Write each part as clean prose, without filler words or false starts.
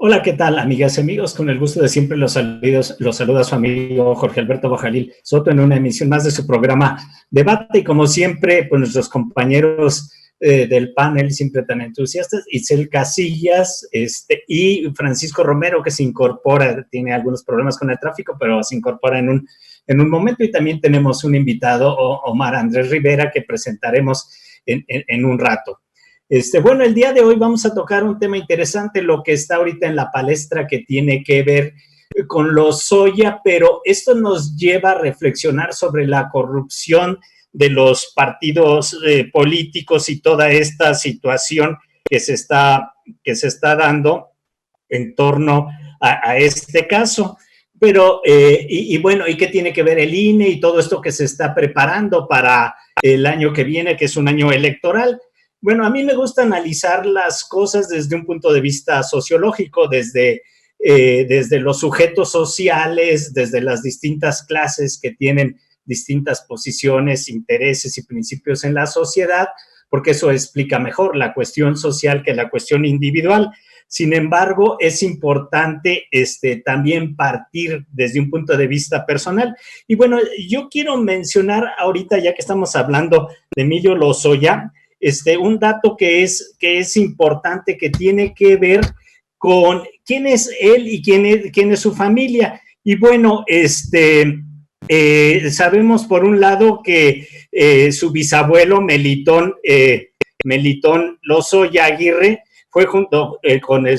Hola, ¿qué tal, amigas y amigos? Con el gusto de siempre los saluda su amigo Jorge Alberto Bajalil Soto en una emisión más de su programa Debate. Y como siempre, pues nuestros compañeros del panel, siempre tan entusiastas, Itzel Casillas y Francisco Romero, que se incorpora, tiene algunos problemas con el tráfico, pero se incorpora en un momento. Y también tenemos un invitado, Omar Andrés Rivera, que presentaremos en un rato. Bueno, el día de hoy vamos a tocar un tema interesante, lo que está ahorita en la palestra, que tiene que ver con Lozoya, pero esto nos lleva a reflexionar sobre la corrupción de los partidos políticos y toda esta situación que se está dando en torno a este caso. Pero, bueno, ¿y qué tiene que ver el INE y todo esto que se está preparando para el año que viene, que es un año electoral? Bueno, a mí me gusta analizar las cosas desde un punto de vista sociológico, desde los sujetos sociales, desde las distintas clases que tienen distintas posiciones, intereses y principios en la sociedad, porque eso explica mejor la cuestión social que la cuestión individual. Sin embargo, es importante también partir desde un punto de vista personal. Y bueno, yo quiero mencionar ahorita, ya que estamos hablando de Emilio Lozoya, un dato que es importante, que tiene que ver con quién es él y quién es su familia. Y bueno, sabemos por un lado que su bisabuelo Melitón Lozoya Aguirre fue junto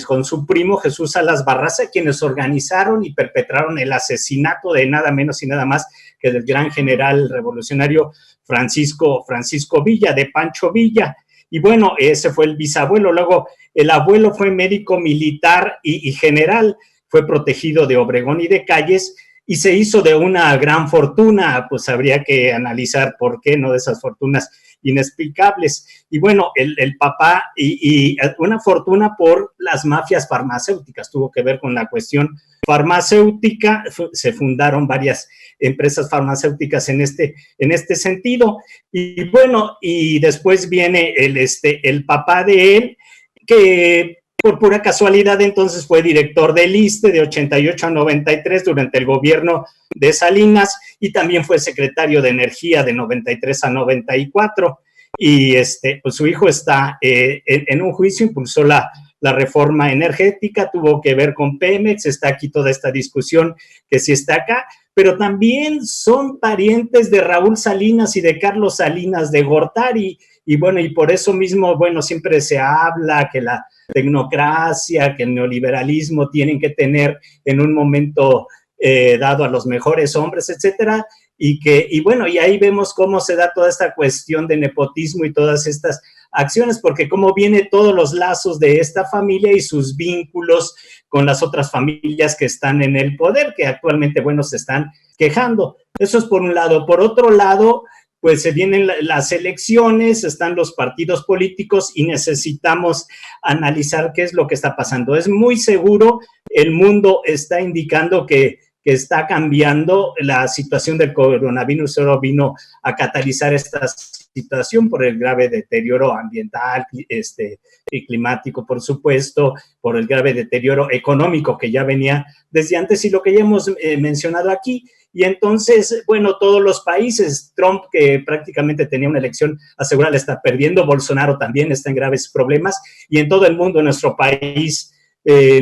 con su primo Jesús Salas Barraza quienes organizaron y perpetraron el asesinato de nada menos y nada más que del gran general revolucionario Francisco Villa, de Pancho Villa. Y bueno, ese fue el bisabuelo. Luego, el abuelo fue médico militar y general, fue protegido de Obregón y de Calles, y se hizo de una gran fortuna. Pues habría que analizar por qué, no, de esas fortunas inexplicables. Y bueno, el papá, y una fortuna por las mafias farmacéuticas, tuvo que ver con la cuestión farmacéutica. Se fundaron varias empresas farmacéuticas en este sentido. Y bueno, y después viene el papá de él, que por pura casualidad entonces fue director del ISSSTE de 88 a 93 durante el gobierno de Salinas, y también fue secretario de Energía de 93 a 94. Y pues su hijo está en un juicio, impulsó la reforma energética, tuvo que ver con Pemex, está aquí toda esta discusión que sí está acá, pero también son parientes de Raúl Salinas y de Carlos Salinas de Gortari. Y bueno, y por eso mismo, bueno, siempre se habla que la tecnocracia, que el neoliberalismo tienen que tener en un momento dado a los mejores hombres, etcétera. Y bueno, y ahí vemos cómo se da toda esta cuestión de nepotismo y todas estas acciones, porque cómo vienen todos los lazos de esta familia y sus vínculos con las otras familias que están en el poder, que actualmente, bueno, se están quejando. Eso es por un lado. Por otro lado, pues se vienen las elecciones, están los partidos políticos y necesitamos analizar qué es lo que está pasando. Es muy seguro, el mundo está indicando que está cambiando la situación del coronavirus. Solo vino a catalizar esta situación por el grave deterioro ambiental y climático, por supuesto, por el grave deterioro económico que ya venía desde antes y lo que ya hemos mencionado aquí. Y entonces, bueno, todos los países, Trump, que prácticamente tenía una elección asegurada, está perdiendo, Bolsonaro también está en graves problemas, y en todo el mundo, en nuestro país,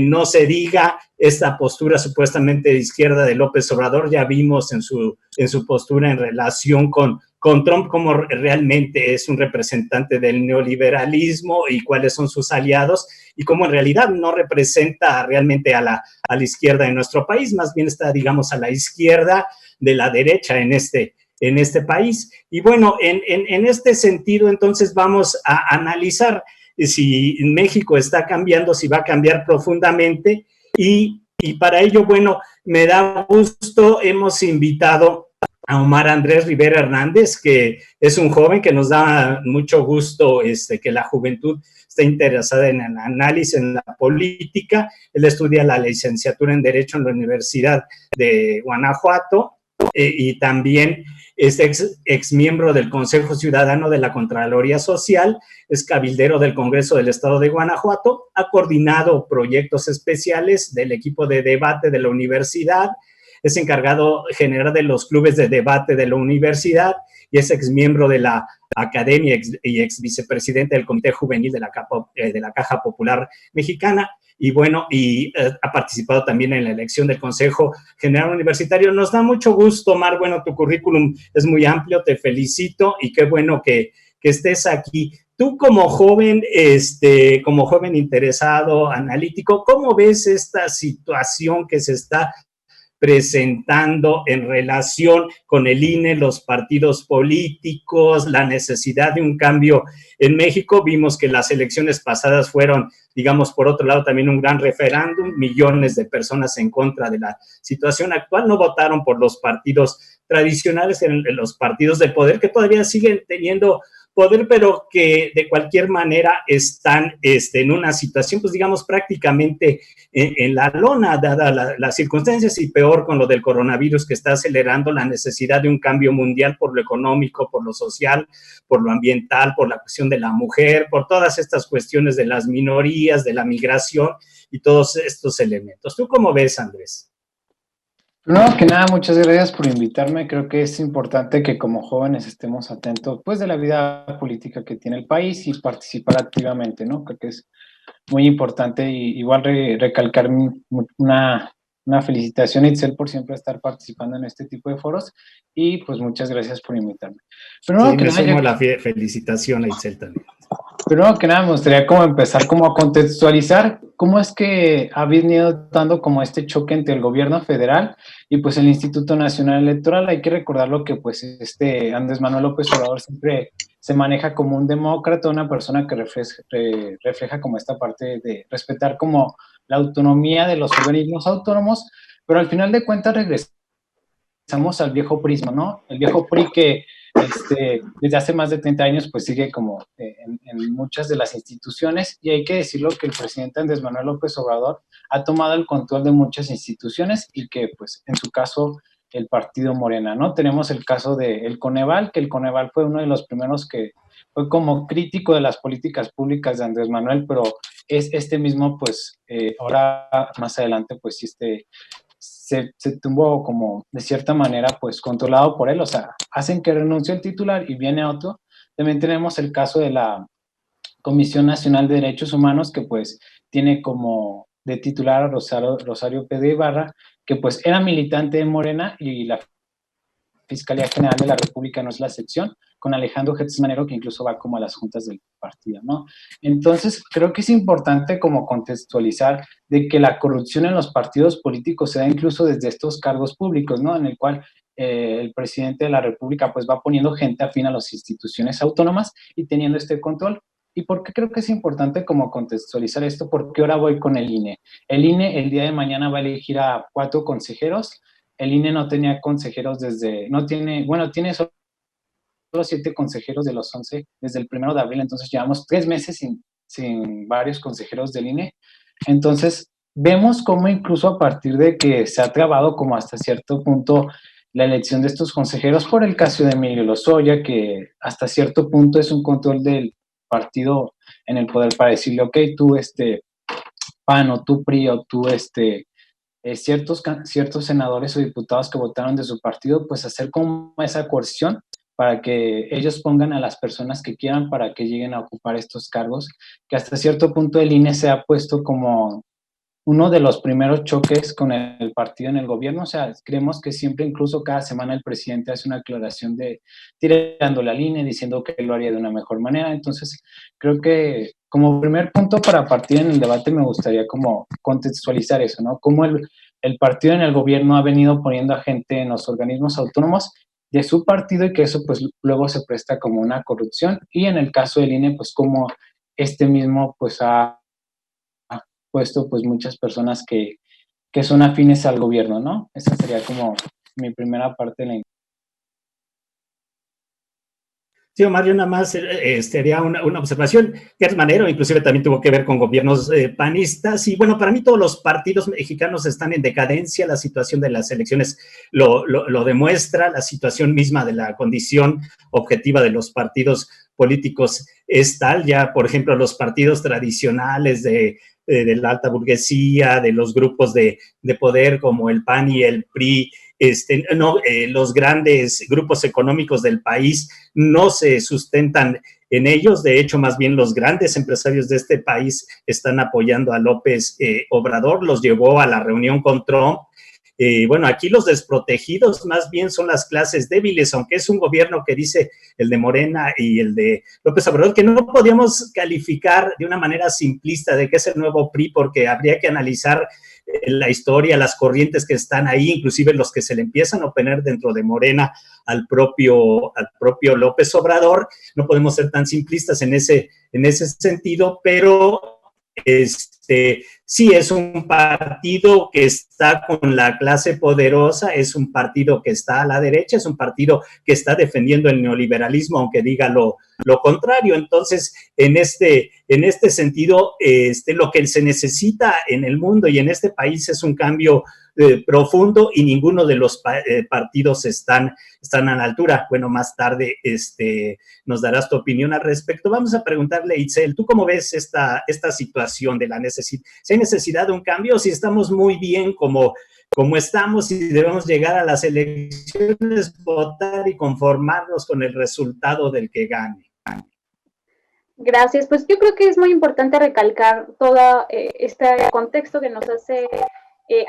no se diga esta postura supuestamente de izquierda de López Obrador. Ya vimos en su postura en relación con Trump cómo realmente es un representante del neoliberalismo y cuáles son sus aliados, y cómo en realidad no representa realmente a la izquierda en nuestro país, más bien está, digamos, a la izquierda de la derecha en este país. Y bueno, en este sentido, entonces vamos a analizar si México está cambiando, si va a cambiar profundamente, y para ello, bueno, me da gusto, hemos invitado a Omar Andrés Rivera Hernández, que es un joven que nos da mucho gusto que la juventud esté interesada en el análisis, en la política. Él estudia la licenciatura en Derecho en la Universidad de Guanajuato y también es ex miembro del Consejo Ciudadano de la Contraloría Social, es cabildero del Congreso del Estado de Guanajuato, ha coordinado proyectos especiales del equipo de debate de la universidad, es encargado general de los clubes de debate de la universidad y es ex miembro de la academia y ex vicepresidente del Comité Juvenil de la Caja Popular Mexicana. Y bueno, ha participado también en la elección del Consejo General Universitario. Nos da mucho gusto, Omar. Bueno, tu currículum es muy amplio, te felicito y qué bueno que estés aquí. Tú como joven interesado, analítico, ¿cómo ves esta situación que se está presentando en relación con el INE, los partidos políticos, la necesidad de un cambio en México? Vimos que las elecciones pasadas fueron, digamos, por otro lado, también un gran referéndum, millones de personas en contra de la situación actual, no votaron por los partidos tradicionales, en los partidos de poder, que todavía siguen teniendo poder, pero que de cualquier manera están en una situación, pues digamos, prácticamente en la lona, dadas las circunstancias, y peor con lo del coronavirus, que está acelerando la necesidad de un cambio mundial por lo económico, por lo social, por lo ambiental, por la cuestión de la mujer, por todas estas cuestiones de las minorías, de la migración y todos estos elementos. ¿Tú cómo ves, Andrés? Primero que nada, muchas gracias por invitarme. Creo que es importante que como jóvenes estemos atentos pues de la vida política que tiene el país y participar activamente, ¿no? Creo que es muy importante y igual recalcar una felicitación a Itzel por siempre estar participando en este tipo de foros y pues muchas gracias por invitarme. Primero que nada, sumo la felicitación a Itzel también. Primero que nada, me gustaría como empezar como a contextualizar cómo es que ha venido dando como este choque entre el gobierno federal y pues el Instituto Nacional Electoral. Hay que recordarlo que pues Andrés Manuel López Obrador siempre se maneja como un demócrata, una persona que refleja como esta parte de respetar como la autonomía de los organismos autónomos, pero al final de cuentas regresamos al viejo prisma, ¿no? El viejo PRI que desde hace más de 30 años pues sigue como en muchas de las instituciones, y hay que decirlo que el presidente Andrés Manuel López Obrador ha tomado el control de muchas instituciones y que pues en su caso el partido Morena, ¿no? Tenemos el caso del Coneval, que el Coneval fue uno de los primeros que fue como crítico de las políticas públicas de Andrés Manuel, pero es mismo pues ahora más adelante pues se tuvo como de cierta manera pues controlado por él, o sea, hacen que renuncie el titular y viene otro. También tenemos el caso de la Comisión Nacional de Derechos Humanos, que pues tiene como de titular a Rosario Pedro Ibarra, que pues era militante de Morena, y la Fiscalía General de la República no es la excepción, con Alejandro Gertz Manero, que incluso va como a las juntas del partido, ¿no? Entonces, creo que es importante como contextualizar de que la corrupción en los partidos políticos se da incluso desde estos cargos públicos, ¿no? En el cual el presidente de la República pues va poniendo gente afín a las instituciones autónomas y teniendo este control. ¿Y por qué creo que es importante como contextualizar esto? Porque ahora voy con el INE. El INE el día de mañana va a elegir a 4 consejeros. El INE no tenía consejeros tiene solo 7 consejeros de los 11 desde el 1 de abril, entonces llevamos 3 meses sin varios consejeros del INE. Entonces, vemos cómo incluso a partir de que se ha trabado como hasta cierto punto la elección de estos consejeros por el caso de Emilio Lozoya, que hasta cierto punto es un control del partido en el poder para decirle, ok, tú PAN o tú PRI o tú ciertos senadores o diputados que votaron de su partido, pues hacer como esa coerción para que ellos pongan a las personas que quieran para que lleguen a ocupar estos cargos, que hasta cierto punto el INE se ha puesto como uno de los primeros choques con el partido en el gobierno. O sea, creemos que siempre, incluso cada semana, el presidente hace una aclaración de tirándole al INE, diciendo que lo haría de una mejor manera. Entonces, creo que como primer punto para partir en el debate me gustaría como contextualizar eso, ¿no? Cómo el partido en el gobierno ha venido poniendo a gente en los organismos autónomos de su partido y que eso pues luego se presta como una corrupción. Y en el caso del INE, pues como mismo pues ha puesto pues muchas personas que son afines al gobierno, ¿no? Esa sería como mi primera parte de la Sí, Omar, yo nada más haría una observación. Gertz Manero inclusive también tuvo que ver con gobiernos panistas y bueno, para mí todos los partidos mexicanos están en decadencia, la situación de las elecciones lo demuestra, la situación misma de la condición objetiva de los partidos políticos es tal, ya por ejemplo los partidos tradicionales de la alta burguesía, de los grupos de poder como el PAN y el PRI, los grandes grupos económicos del país no se sustentan en ellos. De hecho, más bien los grandes empresarios de este país están apoyando a López Obrador, los llevó a la reunión con Trump. Bueno, aquí los desprotegidos más bien son las clases débiles, aunque es un gobierno que dice el de Morena y el de López Obrador, que no podíamos calificar de una manera simplista de que es el nuevo PRI, porque habría que analizar la historia, las corrientes que están ahí, inclusive los que se le empiezan a oponer dentro de Morena al propio López Obrador. No podemos ser tan simplistas en ese sentido, pero sí es un partido que está con la clase poderosa, es un partido que está a la derecha, es un partido que está defendiendo el neoliberalismo, aunque diga lo contrario. Entonces, en este sentido, lo que se necesita en el mundo y en este país es un cambio profundo y ninguno de los partidos están a la altura. Bueno, más tarde nos darás tu opinión al respecto. Vamos a preguntarle, Itzel, ¿tú cómo ves esta situación de la necesidad? ¿Si hay necesidad de un cambio o si estamos muy bien como estamos y debemos llegar a las elecciones, votar y conformarnos con el resultado del que gane? Gracias, pues yo creo que es muy importante recalcar todo este contexto que nos hace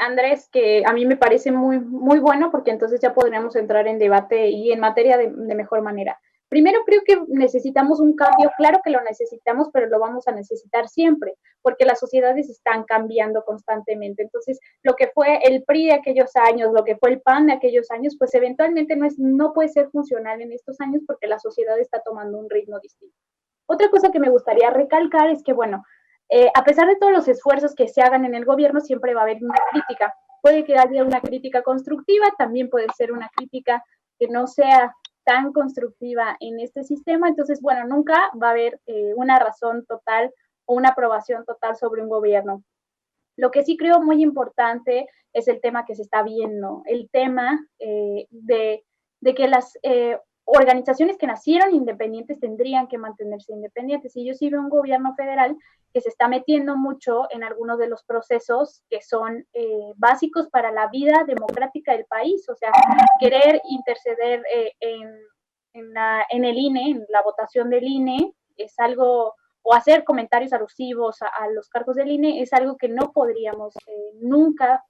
Andrés, que a mí me parece muy, muy bueno, porque entonces ya podríamos entrar en debate y en materia de mejor manera. Primero, creo que necesitamos un cambio, claro que lo necesitamos, pero lo vamos a necesitar siempre, porque las sociedades están cambiando constantemente. Entonces, lo que fue el PRI de aquellos años, lo que fue el PAN de aquellos años, pues eventualmente no puede ser funcional en estos años porque la sociedad está tomando un ritmo distinto. Otra cosa que me gustaría recalcar es que, bueno, a pesar de todos los esfuerzos que se hagan en el gobierno, siempre va a haber una crítica. Puede que haya una crítica constructiva, también puede ser una crítica que no sea tan constructiva en este sistema. Entonces, bueno, nunca va a haber una razón total o una aprobación total sobre un gobierno. Lo que sí creo muy importante es el tema que se está viendo, el tema de que las organizaciones que nacieron independientes tendrían que mantenerse independientes. Y yo sí veo un gobierno federal que se está metiendo mucho en algunos de los procesos que son básicos para la vida democrática del país. O sea, querer interceder en el INE, en la votación del INE, es algo, o hacer comentarios alusivos a los cargos del INE, es algo que no podríamos nunca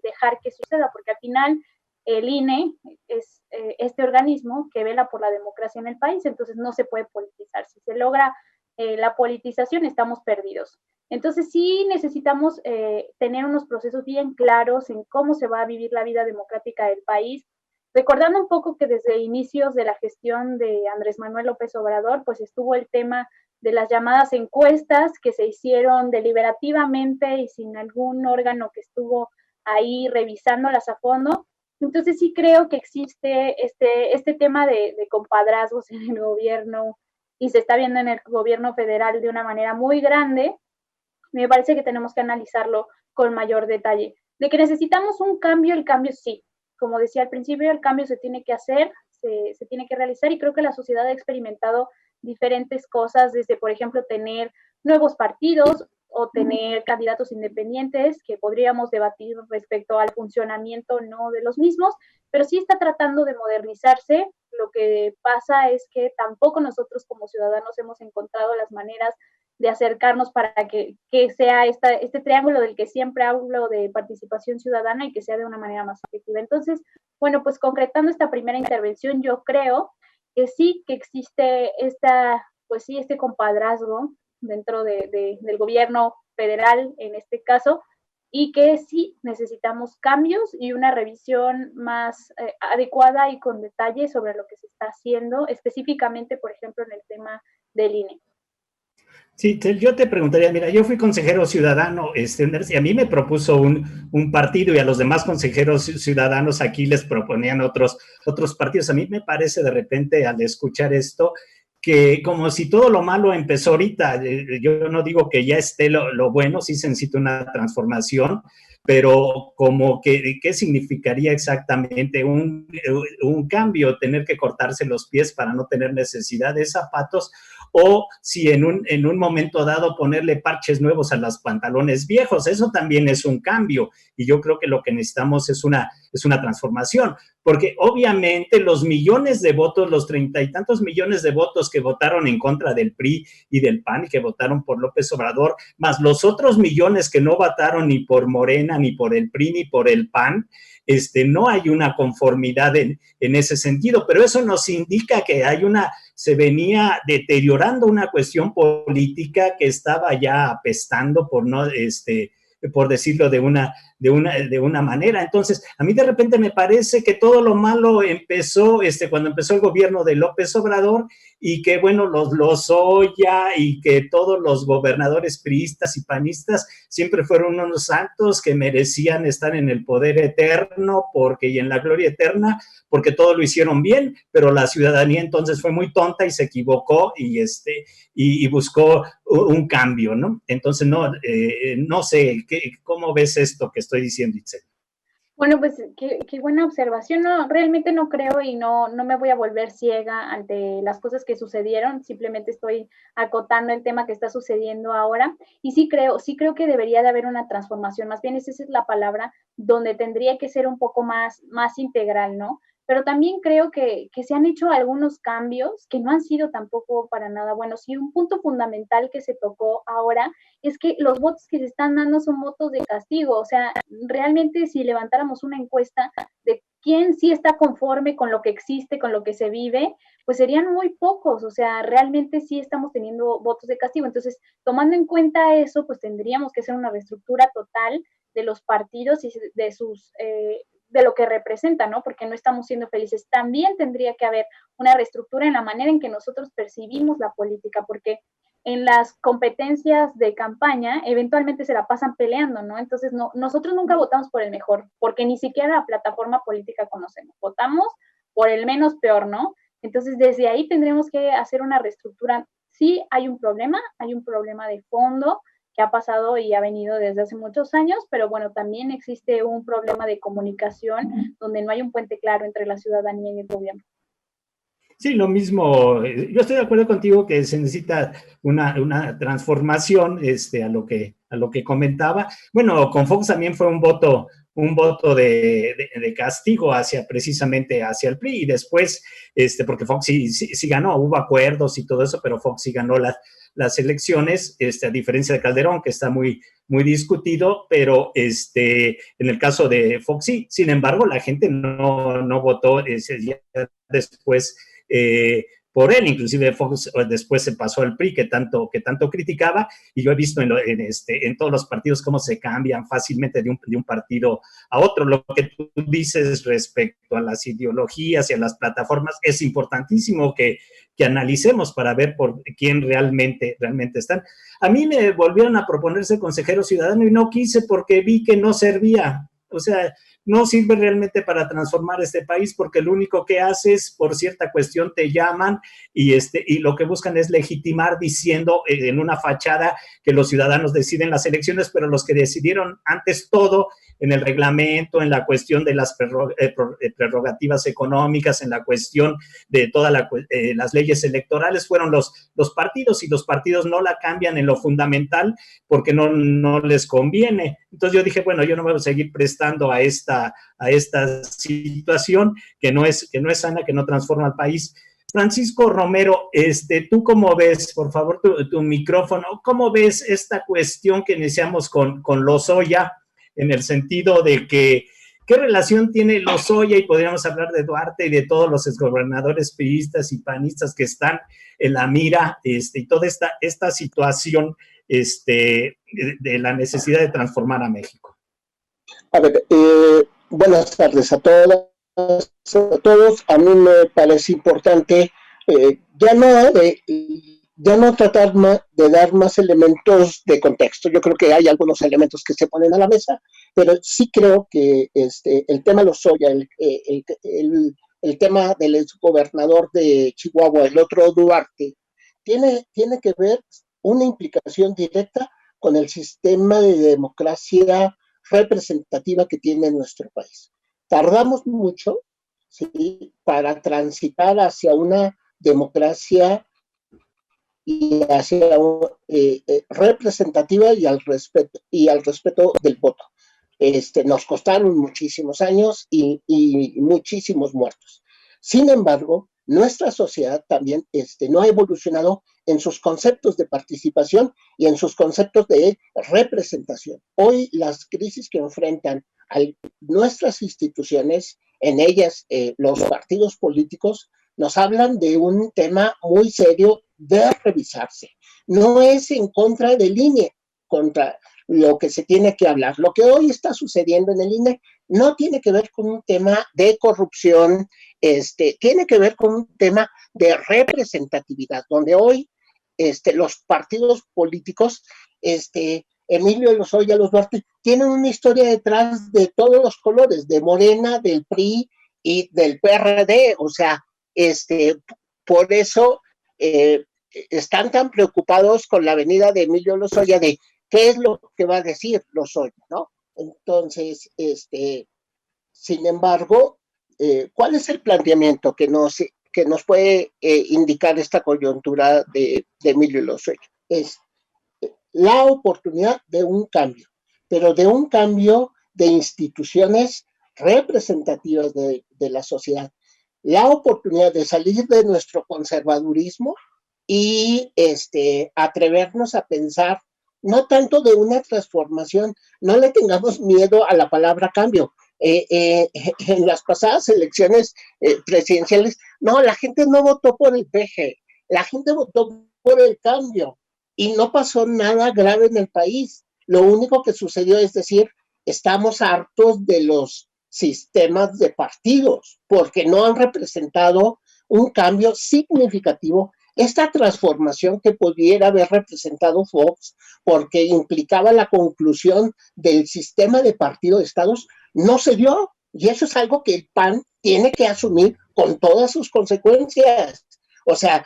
dejar que suceda, porque al final el INE es este organismo que vela por la democracia en el país, entonces no se puede politizar. Si se logra la politización, estamos perdidos. Entonces sí necesitamos tener unos procesos bien claros en cómo se va a vivir la vida democrática del país, recordando un poco que desde inicios de la gestión de Andrés Manuel López Obrador, pues estuvo el tema de las llamadas encuestas que se hicieron deliberativamente y sin algún órgano que estuvo ahí revisándolas a fondo. Entonces sí creo que existe este tema de compadrazgos en el gobierno y se está viendo en el gobierno federal de una manera muy grande. Me parece que tenemos que analizarlo con mayor detalle. De que necesitamos un cambio, el cambio sí. Como decía al principio, el cambio se tiene que hacer, se tiene que realizar, y creo que la sociedad ha experimentado diferentes cosas, desde, por ejemplo, tener nuevos partidos o tener candidatos independientes, que podríamos debatir respecto al funcionamiento no de los mismos, pero sí está tratando de modernizarse. Lo que pasa es que tampoco nosotros como ciudadanos hemos encontrado las maneras de acercarnos para que sea este triángulo del que siempre hablo de participación ciudadana y que sea de una manera más efectiva. Entonces, bueno, pues concretando esta primera intervención, yo creo que sí que existe este compadrazgo dentro del gobierno federal en este caso, y que sí necesitamos cambios y una revisión más adecuada y con detalle sobre lo que se está haciendo, específicamente, por ejemplo, en el tema del INE. Sí, yo te preguntaría, mira, yo fui consejero ciudadano, y a mí me propuso un partido y a los demás consejeros ciudadanos aquí les proponían otros partidos. A mí me parece de repente al escuchar esto que como si todo lo malo empezó ahorita. Yo no digo que ya esté lo bueno, sí se necesita una transformación, pero como que, ¿qué significaría exactamente un cambio? Tener que cortarse los pies para no tener necesidad de zapatos, o si en un momento dado ponerle parches nuevos a los pantalones viejos. Eso también es un cambio, y yo creo que lo que necesitamos es una transformación, porque obviamente los millones de votos, los 30 y tantos millones de votos que votaron en contra del PRI y del PAN y que votaron por López Obrador, más los otros millones que no votaron ni por Morena, ni por el PRI, ni por el PAN, no hay una conformidad en ese sentido, pero eso nos indica que se venía deteriorando una cuestión política que estaba ya apestando, por decirlo de una manera. Entonces, a mí de repente me parece que todo lo malo empezó cuando empezó el gobierno de López Obrador, y que, bueno, los Lozoya y que todos los gobernadores priistas y panistas siempre fueron unos santos que merecían estar en el poder eterno y en la gloria eterna, porque todo lo hicieron bien, pero la ciudadanía entonces fue muy tonta y se equivocó y buscó un cambio, ¿no? Entonces, no sé, ¿cómo ves esto que estoy diciendo, Itzel? Bueno, pues qué buena observación. No, realmente no creo y no me voy a volver ciega ante las cosas que sucedieron. Simplemente estoy acotando el tema que está sucediendo ahora. Y sí creo que debería de haber una transformación. Más bien esa es la palabra, donde tendría que ser un poco más integral, ¿no? Pero también creo que se han hecho algunos cambios que no han sido tampoco para nada buenos. Y un punto fundamental que se tocó ahora es que los votos que se están dando son votos de castigo. O sea, realmente si levantáramos una encuesta de quién sí está conforme con lo que existe, con lo que se vive, pues serían muy pocos. O sea, realmente sí estamos teniendo votos de castigo. Entonces, tomando en cuenta eso, pues tendríamos que hacer una reestructura total de los partidos y de lo que representa, ¿no? Porque no estamos siendo felices. También tendría que haber una reestructura en la manera en que nosotros percibimos la política, porque en las competencias de campaña eventualmente se la pasan peleando, ¿no? Entonces, nosotros nunca votamos por el mejor, porque ni siquiera la plataforma política conocemos. Votamos por el menos peor, ¿no? Entonces, desde ahí tendremos que hacer una reestructura. Sí hay un problema de fondo, que ha pasado y ha venido desde hace muchos años, pero bueno, también existe un problema de comunicación donde no hay un puente claro entre la ciudadanía y el gobierno. Sí, lo mismo. Yo estoy de acuerdo contigo que se necesita una transformación a lo que comentaba. Bueno, con Fox también fue un voto de castigo precisamente hacia el PRI, y después, porque Fox sí ganó, hubo acuerdos y todo eso, pero Fox sí ganó las elecciones, a diferencia de Calderón, que está muy, muy discutido, pero en el caso de Fox sí. Sin embargo, la gente no votó ya después por él. Inclusive Fox después se pasó al PRI, que tanto criticaba, y yo he visto en todos los partidos cómo se cambian fácilmente de un partido a otro. Lo que tú dices respecto a las ideologías y a las plataformas es importantísimo que analicemos para ver por quién realmente están. A mí me volvieron a proponerse consejero ciudadano y no quise, porque vi que no servía. O sea, no sirve realmente para transformar este país, porque lo único que haces, por cierta cuestión, te llaman y lo que buscan es legitimar diciendo en una fachada que los ciudadanos deciden las elecciones, pero los que decidieron antes todo en el reglamento, en la cuestión de las prerrogativas económicas, en la cuestión de todas las leyes electorales, fueron los partidos, y los partidos no la cambian en lo fundamental porque no les conviene. Entonces yo dije, bueno, yo no me voy a seguir prestando a esta situación que no es sana, que no transforma al país. Francisco Romero, ¿tú cómo ves, por favor, tu micrófono, cómo ves esta cuestión que iniciamos con Lozoya, en el sentido de que qué relación tiene Lozoya, y podríamos hablar de Duarte y de todos los exgobernadores priistas y panistas que están en la mira, y toda esta situación de la necesidad de transformar a México? A ver, buenas tardes a todas, a todos. A mí me parece importante ya no tratar de dar más elementos de contexto. Yo creo que hay algunos elementos que se ponen a la mesa, pero sí creo que el tema Lozoya, el el tema del exgobernador de Chihuahua, el otro Duarte, tiene que ver una implicación directa con el sistema de democracia representativa que tiene nuestro país. Tardamos mucho, ¿sí?, para transitar hacia una democracia y hacia representativa y al respeto del voto. Nos costaron muchísimos años y muchísimos muertos. Sin embargo, nuestra sociedad también no ha evolucionado en sus conceptos de participación y en sus conceptos de representación. Hoy las crisis que enfrentan nuestras instituciones, en ellas los partidos políticos, nos hablan de un tema muy serio de revisarse. No es en contra del INE, contra lo que se tiene que hablar. Lo que hoy está sucediendo en el INE no tiene que ver con un tema de corrupción, tiene que ver con un tema de representatividad, donde hoy los partidos políticos, Emilio Lozoya, los Duarte, tienen una historia detrás de todos los colores, de Morena, del PRI y del PRD, o sea, por eso están tan preocupados con la venida de Emilio Lozoya, de qué es lo que va a decir Lozoya, ¿no? Entonces, sin embargo, ¿cuál es el planteamiento que nos puede indicar esta coyuntura de Emilio Lozoya? Es la oportunidad de un cambio, pero de un cambio de instituciones representativas de la sociedad, la oportunidad de salir de nuestro conservadurismo y atrevernos a pensar no tanto de una transformación, no le tengamos miedo a la palabra cambio. En las pasadas elecciones presidenciales, no, la gente no votó por el PG, la gente votó por el cambio y no pasó nada grave en el país. Lo único que sucedió es decir, estamos hartos de los sistemas de partidos porque no han representado un cambio significativo. Esta transformación que pudiera haber representado Fox, porque implicaba la conclusión del sistema de partido de estados, no se dio. Y eso es algo que el PAN tiene que asumir con todas sus consecuencias. O sea,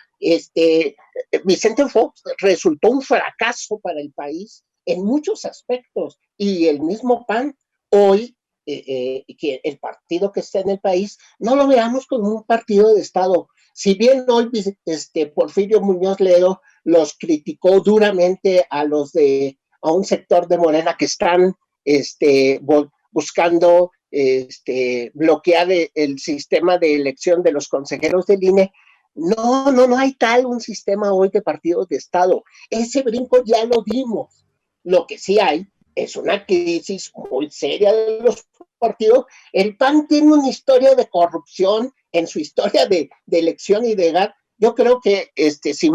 Vicente Fox resultó un fracaso para el país en muchos aspectos. Y el mismo PAN hoy, que el partido que está en el país, no lo veamos como un partido de Estado. Si bien hoy Porfirio Muñoz Ledo los criticó duramente a un sector de Morena que están buscando bloquear el sistema de elección de los consejeros del INE, no hay un sistema hoy de partidos de Estado. Ese brinco ya lo dimos. Lo que sí hay es una crisis muy seria de los partidos. El PAN tiene una historia de corrupción en su historia de elección y de GAR. Yo creo que si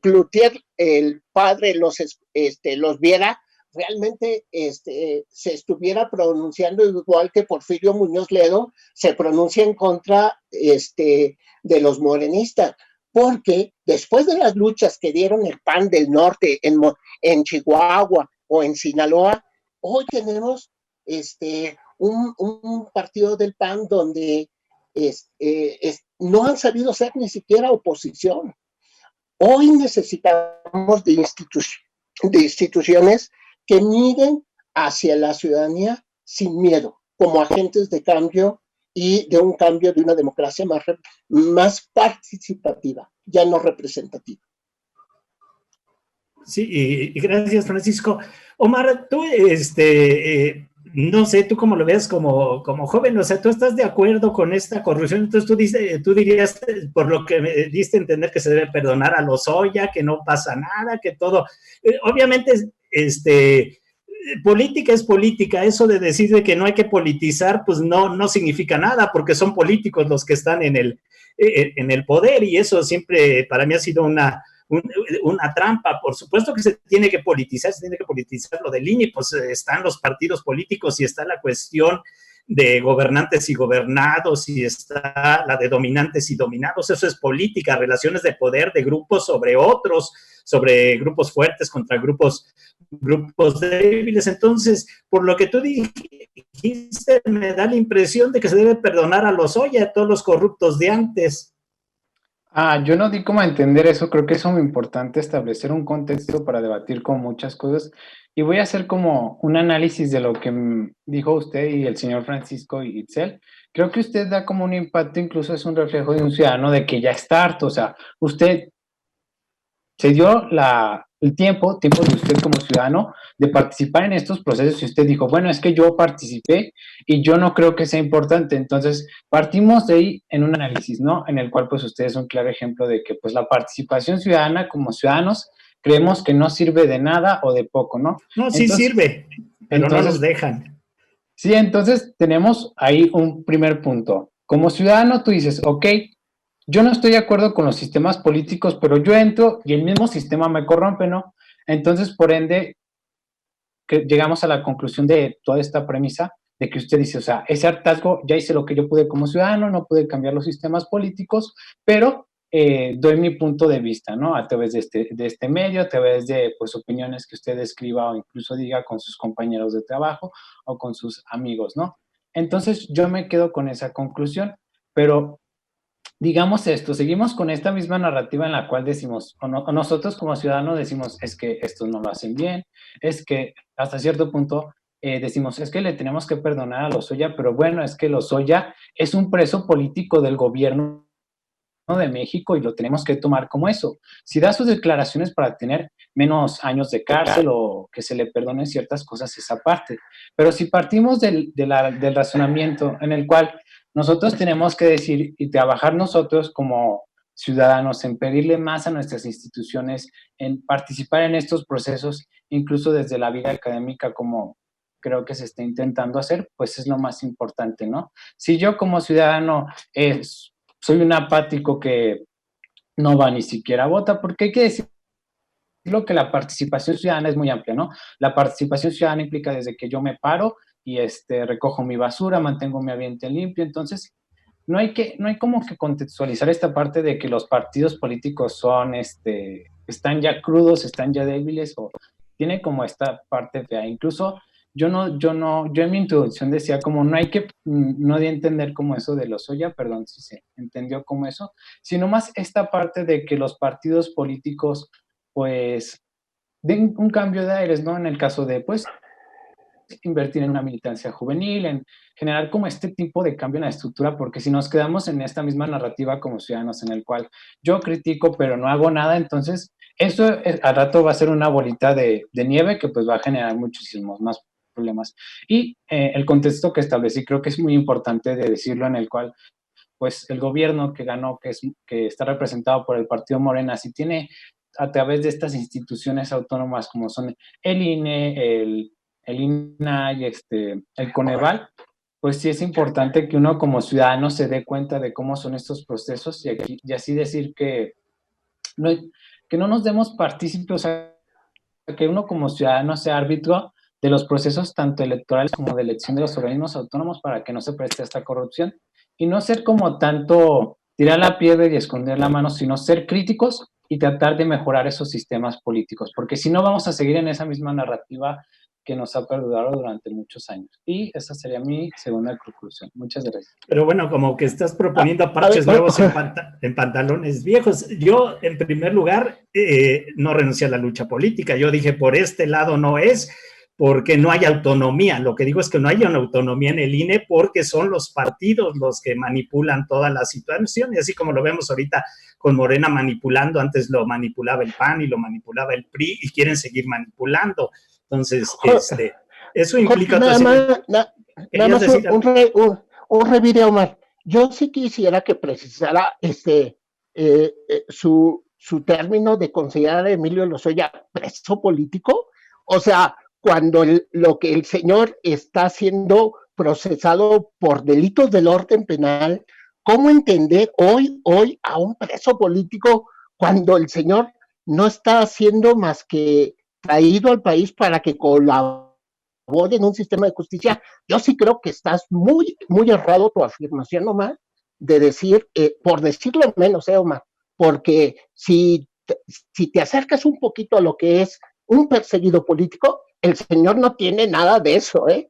Cloutier, el padre, los viera, realmente se estuviera pronunciando igual que Porfirio Muñoz Ledo se pronuncia en contra de los morenistas, porque después de las luchas que dieron el PAN del norte en Chihuahua o en Sinaloa, hoy tenemos un partido del PAN donde no han sabido ser ni siquiera oposición. Hoy necesitamos de instituciones que miren hacia la ciudadanía sin miedo, como agentes de cambio y de un cambio de una democracia más participativa, ya no representativa. Sí, y gracias, Francisco. Omar, tú, no sé, tú cómo lo ves como joven, o sea, tú estás de acuerdo con esta corrupción, entonces tú dirías, por lo que me diste a entender, que se debe perdonar a Lozoya, que no pasa nada, que todo, obviamente, política es política, eso de decir de que no hay que politizar, pues no significa nada, porque son políticos los que están en el poder, y eso siempre para mí ha sido una trampa. Por supuesto que se tiene que politizar lo del INE, pues están los partidos políticos y está la cuestión de gobernantes y gobernados, y está la de dominantes y dominados. Eso es política, relaciones de poder de grupos sobre otros, sobre grupos fuertes contra grupos débiles. Entonces, por lo que tú dijiste, me da la impresión de que se debe perdonar a Lozoya, a todos los corruptos de antes. Yo no di cómo a entender eso, creo que es muy importante establecer un contexto para debatir con muchas cosas, y voy a hacer como un análisis de lo que dijo usted y el señor Francisco Itzel. Creo que usted da como un impacto, incluso es un reflejo de un ciudadano de que ya está harto, o sea, usted se dio el tiempo de usted como ciudadano de participar en estos procesos, y usted dijo, bueno, es que yo participé y yo no creo que sea importante. Entonces partimos de ahí en un análisis, ¿no? En el cual pues usted es un claro ejemplo de que pues la participación ciudadana como ciudadanos creemos que no sirve de nada o de poco, ¿no? No, sí sirve, pero no nos dejan. Sí, entonces tenemos ahí un primer punto. Como ciudadano tú dices, ok, yo no estoy de acuerdo con los sistemas políticos, pero yo entro y el mismo sistema me corrompe, ¿no? Entonces, por ende, que llegamos a la conclusión de toda esta premisa de que usted dice, o sea, ese hartazgo, ya hice lo que yo pude como ciudadano, no pude cambiar los sistemas políticos, pero doy mi punto de vista, ¿no? A través de este medio, a través de, pues, opiniones que usted escriba o incluso diga con sus compañeros de trabajo o con sus amigos, ¿no? Entonces, yo me quedo con esa conclusión, pero digamos esto, seguimos con esta misma narrativa en la cual decimos, o nosotros como ciudadanos decimos, es que estos no lo hacen bien, es que hasta cierto punto decimos, es que le tenemos que perdonar a Lozoya, pero bueno, es que Lozoya es un preso político del gobierno de México y lo tenemos que tomar como eso. Si da sus declaraciones para tener menos años de cárcel o que se le perdonen ciertas cosas, esa parte. Pero si partimos del razonamiento en el cual nosotros tenemos que decir y trabajar nosotros como ciudadanos en pedirle más a nuestras instituciones, en participar en estos procesos, incluso desde la vida académica, como creo que se está intentando hacer, pues es lo más importante, ¿no? Si yo como ciudadano soy un apático que no va ni siquiera a vota, porque hay que decir que la participación ciudadana es muy amplia, ¿no? La participación ciudadana implica desde que yo me paro y recojo mi basura, mantengo mi ambiente limpio. Entonces no hay como que contextualizar esta parte de que los partidos políticos están ya crudos, están ya débiles, o tiene como esta parte fea. Incluso yo en mi introducción decía como no di a entender como eso de Lozoya, perdón si se entendió como eso, sino más esta parte de que los partidos políticos pues den un cambio de aires, ¿no? En el caso de pues invertir en una militancia juvenil, en generar como este tipo de cambio en la estructura, porque si nos quedamos en esta misma narrativa como ciudadanos en el cual yo critico pero no hago nada, entonces eso al rato va a ser una bolita de nieve que pues va a generar muchísimos más problemas. Y el contexto que establecí creo que es muy importante de decirlo, en el cual pues el gobierno que ganó, que está representado por el partido Morena, si tiene a través de estas instituciones autónomas como son el INE, el INAI, el Coneval, pues sí es importante que uno como ciudadano se dé cuenta de cómo son estos procesos y así decir que no nos demos partícipes, o sea, que uno como ciudadano sea árbitro de los procesos tanto electorales como de elección de los organismos autónomos para que no se preste a esta corrupción y no ser como tanto tirar la piedra y esconder la mano, sino ser críticos y tratar de mejorar esos sistemas políticos, porque si no vamos a seguir en esa misma narrativa que nos ha perdurado durante muchos años. Y esa sería mi segunda conclusión. Muchas gracias. Pero bueno, como que estás proponiendo parches nuevos en pantalones viejos. Yo, en primer lugar, no renuncié a la lucha política. Yo dije, por este lado no es, porque no hay autonomía. Lo que digo es que no hay una autonomía en el INE porque son los partidos los que manipulan toda la situación, y así como lo vemos ahorita con Morena manipulando, antes lo manipulaba el PAN y lo manipulaba el PRI y quieren seguir manipulando. Entonces, eso implica... Nada más un revire, Omar. Yo sí quisiera que precisara su término de considerar a Emilio Lozoya preso político. O sea, cuando lo que el señor está siendo procesado por delitos del orden penal, ¿cómo entender hoy a un preso político cuando el señor no está haciendo más que traído al país para que colabore favor en un sistema de justicia, yo sí creo que estás muy, muy errado tu afirmación, Omar, de decir, por decirlo menos, Omar, porque si te acercas un poquito a lo que es un perseguido político, el señor no tiene nada de eso, ¿eh?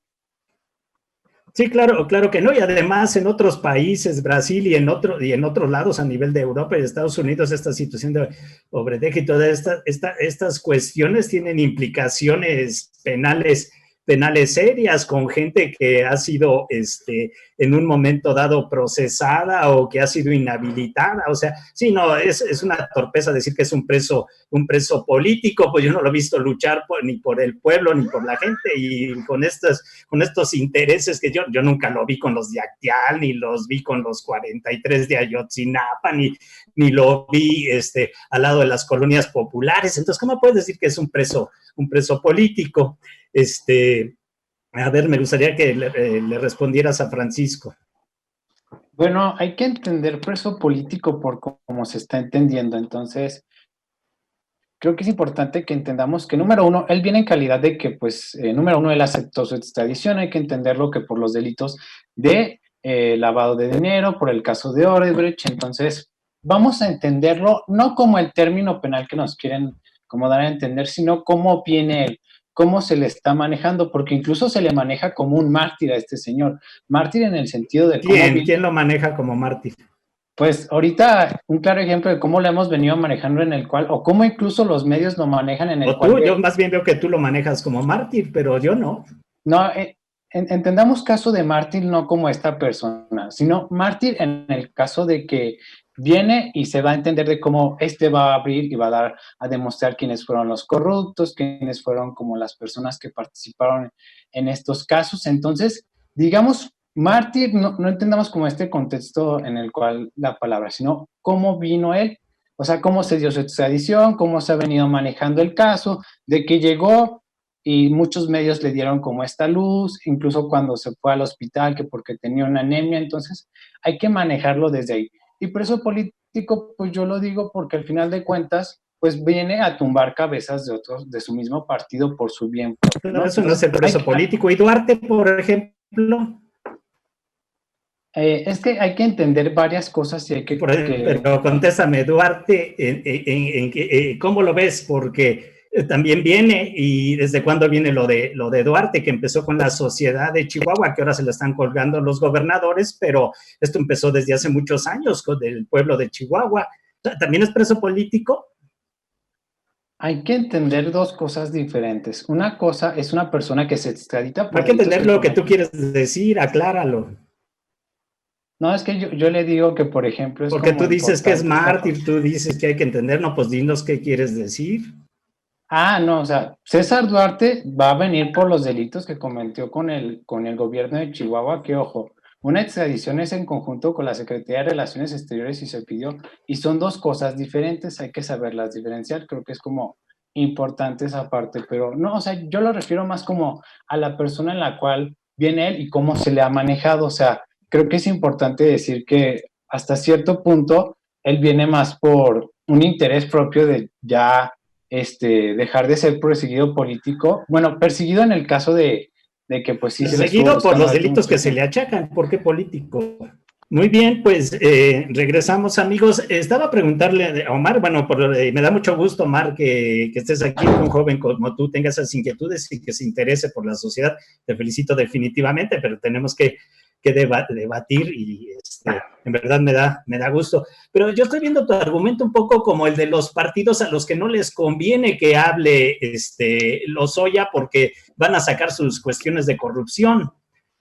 Sí, claro, claro que no. Y además en otros países, Brasil y en otros lados a nivel de Europa y de Estados Unidos, esta situación de Obredech y todas estas cuestiones tienen implicaciones penales serias con gente que ha sido en un momento dado procesada o que ha sido inhabilitada. O sea, sí, no, es una torpeza decir que es un preso político, pues yo no lo he visto luchar ni por el pueblo ni por la gente, y con estos intereses que yo nunca lo vi con los de Acteal, ni los vi con los 43 de Ayotzinapa, ni lo vi al lado de las colonias populares. Entonces, ¿cómo puedes decir que es un preso político? A ver, me gustaría que le respondieras a Francisco. Bueno, hay que entender preso político por cómo se está entendiendo. Entonces, creo que es importante que entendamos que, número uno, él viene en calidad de que, pues, número uno, él aceptó su extradición. Hay que entenderlo que por los delitos de lavado de dinero, por el caso de Odebrecht. Entonces, vamos a entenderlo no como el término penal que nos quieren como dar a entender, sino cómo viene él, cómo se le está manejando, porque incluso se le maneja como un mártir a este señor. Mártir en el sentido de cómo... ¿Quién lo maneja como mártir? Pues ahorita un claro ejemplo de cómo lo hemos venido manejando en el cual, o cómo incluso los medios lo manejan en el o cual... yo más bien veo que tú lo manejas como mártir, pero yo no. No, entendamos caso de mártir no como esta persona, sino mártir en el caso de que viene y se va a entender de cómo va a abrir y va a dar a demostrar quiénes fueron los corruptos, quiénes fueron como las personas que participaron en estos casos. Entonces, digamos, mártir no entendamos como este contexto en el cual la palabra, sino cómo vino él, o sea, cómo se dio su extradición, cómo se ha venido manejando el caso, de que llegó y muchos medios le dieron como esta luz, incluso cuando se fue al hospital, que porque tenía una anemia. Entonces hay que manejarlo desde ahí. Y preso político, pues yo lo digo porque al final de cuentas, pues viene a tumbar cabezas de otros, de su mismo partido por su bien. Pero eso no es el preso político. ¿Y Duarte, por ejemplo? Es que hay que entender varias cosas y hay que... Pero contéstame, Duarte, ¿cómo lo ves? Porque también viene, y desde cuándo viene lo de Duarte, que empezó con la sociedad de Chihuahua, que ahora se lo están colgando los gobernadores, pero esto empezó desde hace muchos años con el pueblo de Chihuahua. ¿También es preso político? Hay que entender dos cosas diferentes. Una cosa es una persona que se extradita por... Hay que entender lo que tú quieres decir, acláralo. No, es que yo le digo que, por ejemplo... Es porque tú dices que es mártir, tú dices que hay que entender, no, pues dinos qué quieres decir. Ah, no, o sea, César Duarte va a venir por los delitos que cometió con el gobierno de Chihuahua, que ojo, una extradición es en conjunto con la Secretaría de Relaciones Exteriores y se pidió, y son dos cosas diferentes, hay que saberlas diferenciar, creo que es como importante esa parte, pero no, o sea, yo lo refiero más como a la persona en la cual viene él y cómo se le ha manejado. O sea, creo que es importante decir que hasta cierto punto él viene más por un interés propio de ya dejar de ser perseguido político. Bueno, perseguido en el caso de que pues sí se le perseguido por los delitos que se le achacan. ¿Por qué político? Muy bien, pues regresamos, amigos. Estaba a preguntarle a Omar, bueno, me da mucho gusto, Omar, que estés aquí, un joven como tú tenga esas inquietudes y que se interese por la sociedad. Te felicito definitivamente, pero tenemos que debatir y en verdad me da gusto. Pero yo estoy viendo tu argumento un poco como el de los partidos a los que no les conviene que hable Lozoya porque van a sacar sus cuestiones de corrupción.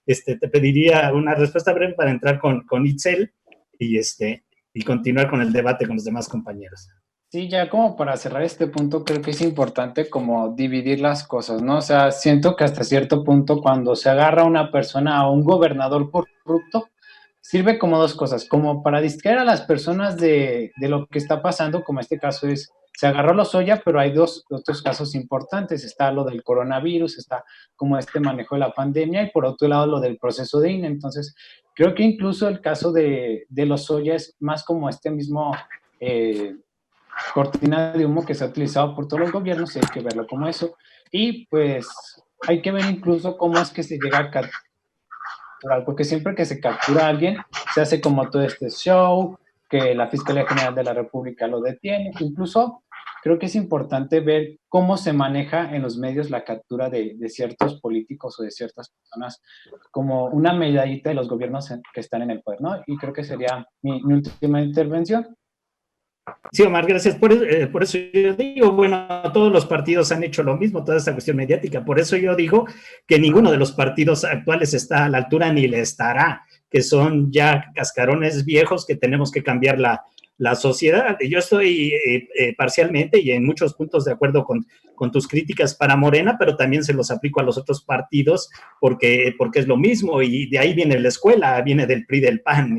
Te pediría una respuesta breve para entrar con Itzel y continuar con el debate con los demás compañeros. Sí, ya como para cerrar este punto, creo que es importante como dividir las cosas, ¿no? O sea, siento que hasta cierto punto cuando se agarra a una persona, a un gobernador corrupto, sirve como dos cosas, como para distraer a las personas de lo que está pasando, como este caso es, se agarró a Lozoya, pero hay otros casos importantes, está lo del coronavirus, está como manejo de la pandemia, y por otro lado lo del proceso de INE. Entonces, creo que incluso el caso de Lozoya es más como mismo... cortina de humo que se ha utilizado por todos los gobiernos, y hay que verlo como eso. Y pues hay que ver incluso cómo es que se llega a capturar, porque siempre que se captura a alguien, se hace como todo este show, que la Fiscalía General de la República lo detiene. Incluso creo que es importante ver cómo se maneja en los medios la captura de ciertos políticos o de ciertas personas como una medallita de los gobiernos que están en el poder, ¿no? Y creo que sería mi última intervención. Sí, Omar, gracias. Por eso yo digo, bueno, todos los partidos han hecho lo mismo, toda esta cuestión mediática. Por eso yo digo que ninguno de los partidos actuales está a la altura ni le estará, que son ya cascarones viejos que tenemos que cambiar la sociedad. Yo estoy parcialmente y en muchos puntos de acuerdo con tus críticas para Morena, pero también se los aplico a los otros partidos porque es lo mismo y de ahí viene la escuela, viene del PRI, del PAN,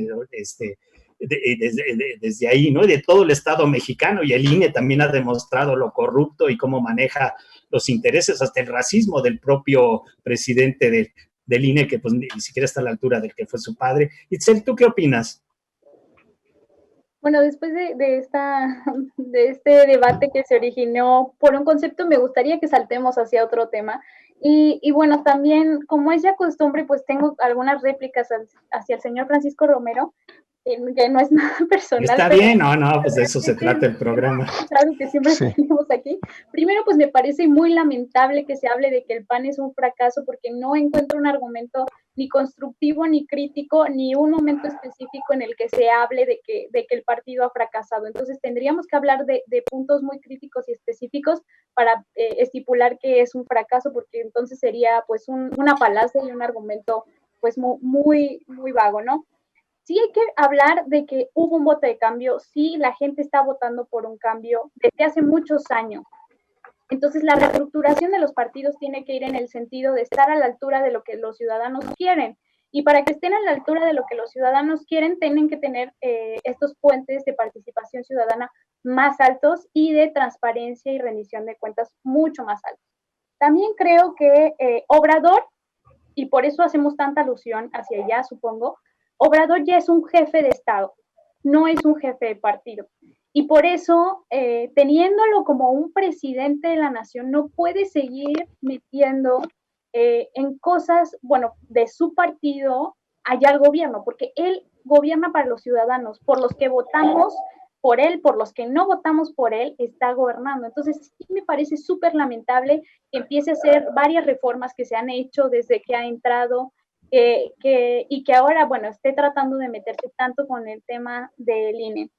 desde ahí, ¿no? De todo el Estado mexicano, y el INE también ha demostrado lo corrupto y cómo maneja los intereses, hasta el racismo del propio presidente del INE, que pues ni siquiera está a la altura del que fue su padre. Itzel, ¿tú qué opinas? Bueno, después de este debate que se originó por un concepto, me gustaría que saltemos hacia otro tema. Y bueno, también, como es ya costumbre, pues tengo algunas réplicas hacia el señor Francisco Romero, que no es nada personal. Está bien, no, pues de eso se trata el programa. Claro que siempre tenemos aquí. Primero, pues me parece muy lamentable que se hable de que el PAN es un fracaso, porque no encuentro un argumento ni constructivo, ni crítico, ni un momento específico en el que se hable de que el partido ha fracasado. Entonces tendríamos que hablar de puntos muy críticos y específicos para estipular que es un fracaso, porque entonces sería pues una falacia y un argumento pues muy vago, ¿no? Sí hay que hablar de que hubo un voto de cambio, sí la gente está votando por un cambio desde hace muchos años. Entonces la reestructuración de los partidos tiene que ir en el sentido de estar a la altura de lo que los ciudadanos quieren. Y para que estén a la altura de lo que los ciudadanos quieren, tienen que tener estos puentes de participación ciudadana más altos y de transparencia y rendición de cuentas mucho más altos. También creo que Obrador, y por eso hacemos tanta alusión hacia allá, supongo, Obrador ya es un jefe de Estado, no es un jefe de partido. Y por eso, teniéndolo como un presidente de la nación, no puede seguir metiendo en cosas, bueno, de su partido allá al gobierno, porque él gobierna para los ciudadanos, por los que votamos por él, por los que no votamos por él, está gobernando. Entonces, sí me parece súper lamentable que empiece a hacer varias reformas que se han hecho desde que ha entrado, y que ahora, bueno, esté tratando de meterse tanto con el tema del INE.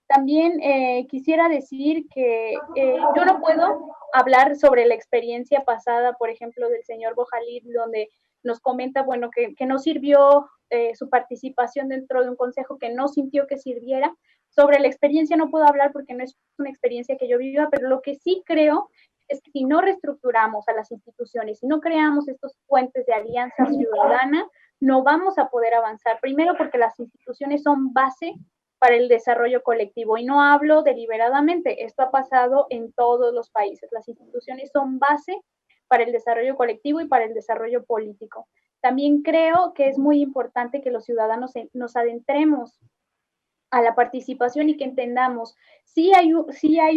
También quisiera decir que yo no puedo hablar sobre la experiencia pasada, por ejemplo, del señor Bojalid, donde nos comenta, bueno, que no sirvió su participación dentro de un consejo, que no sintió que sirviera. Sobre la experiencia no puedo hablar porque no es una experiencia que yo viva, pero lo que sí creo es que si no reestructuramos a las instituciones, si no creamos estos puentes de alianza ciudadana, no vamos a poder avanzar. Primero porque las instituciones son base para el desarrollo colectivo, y no hablo deliberadamente, esto ha pasado en todos los países. Las instituciones son base para el desarrollo colectivo y para el desarrollo político. También creo que es muy importante que los ciudadanos nos adentremos a la participación y que entendamos, sí hay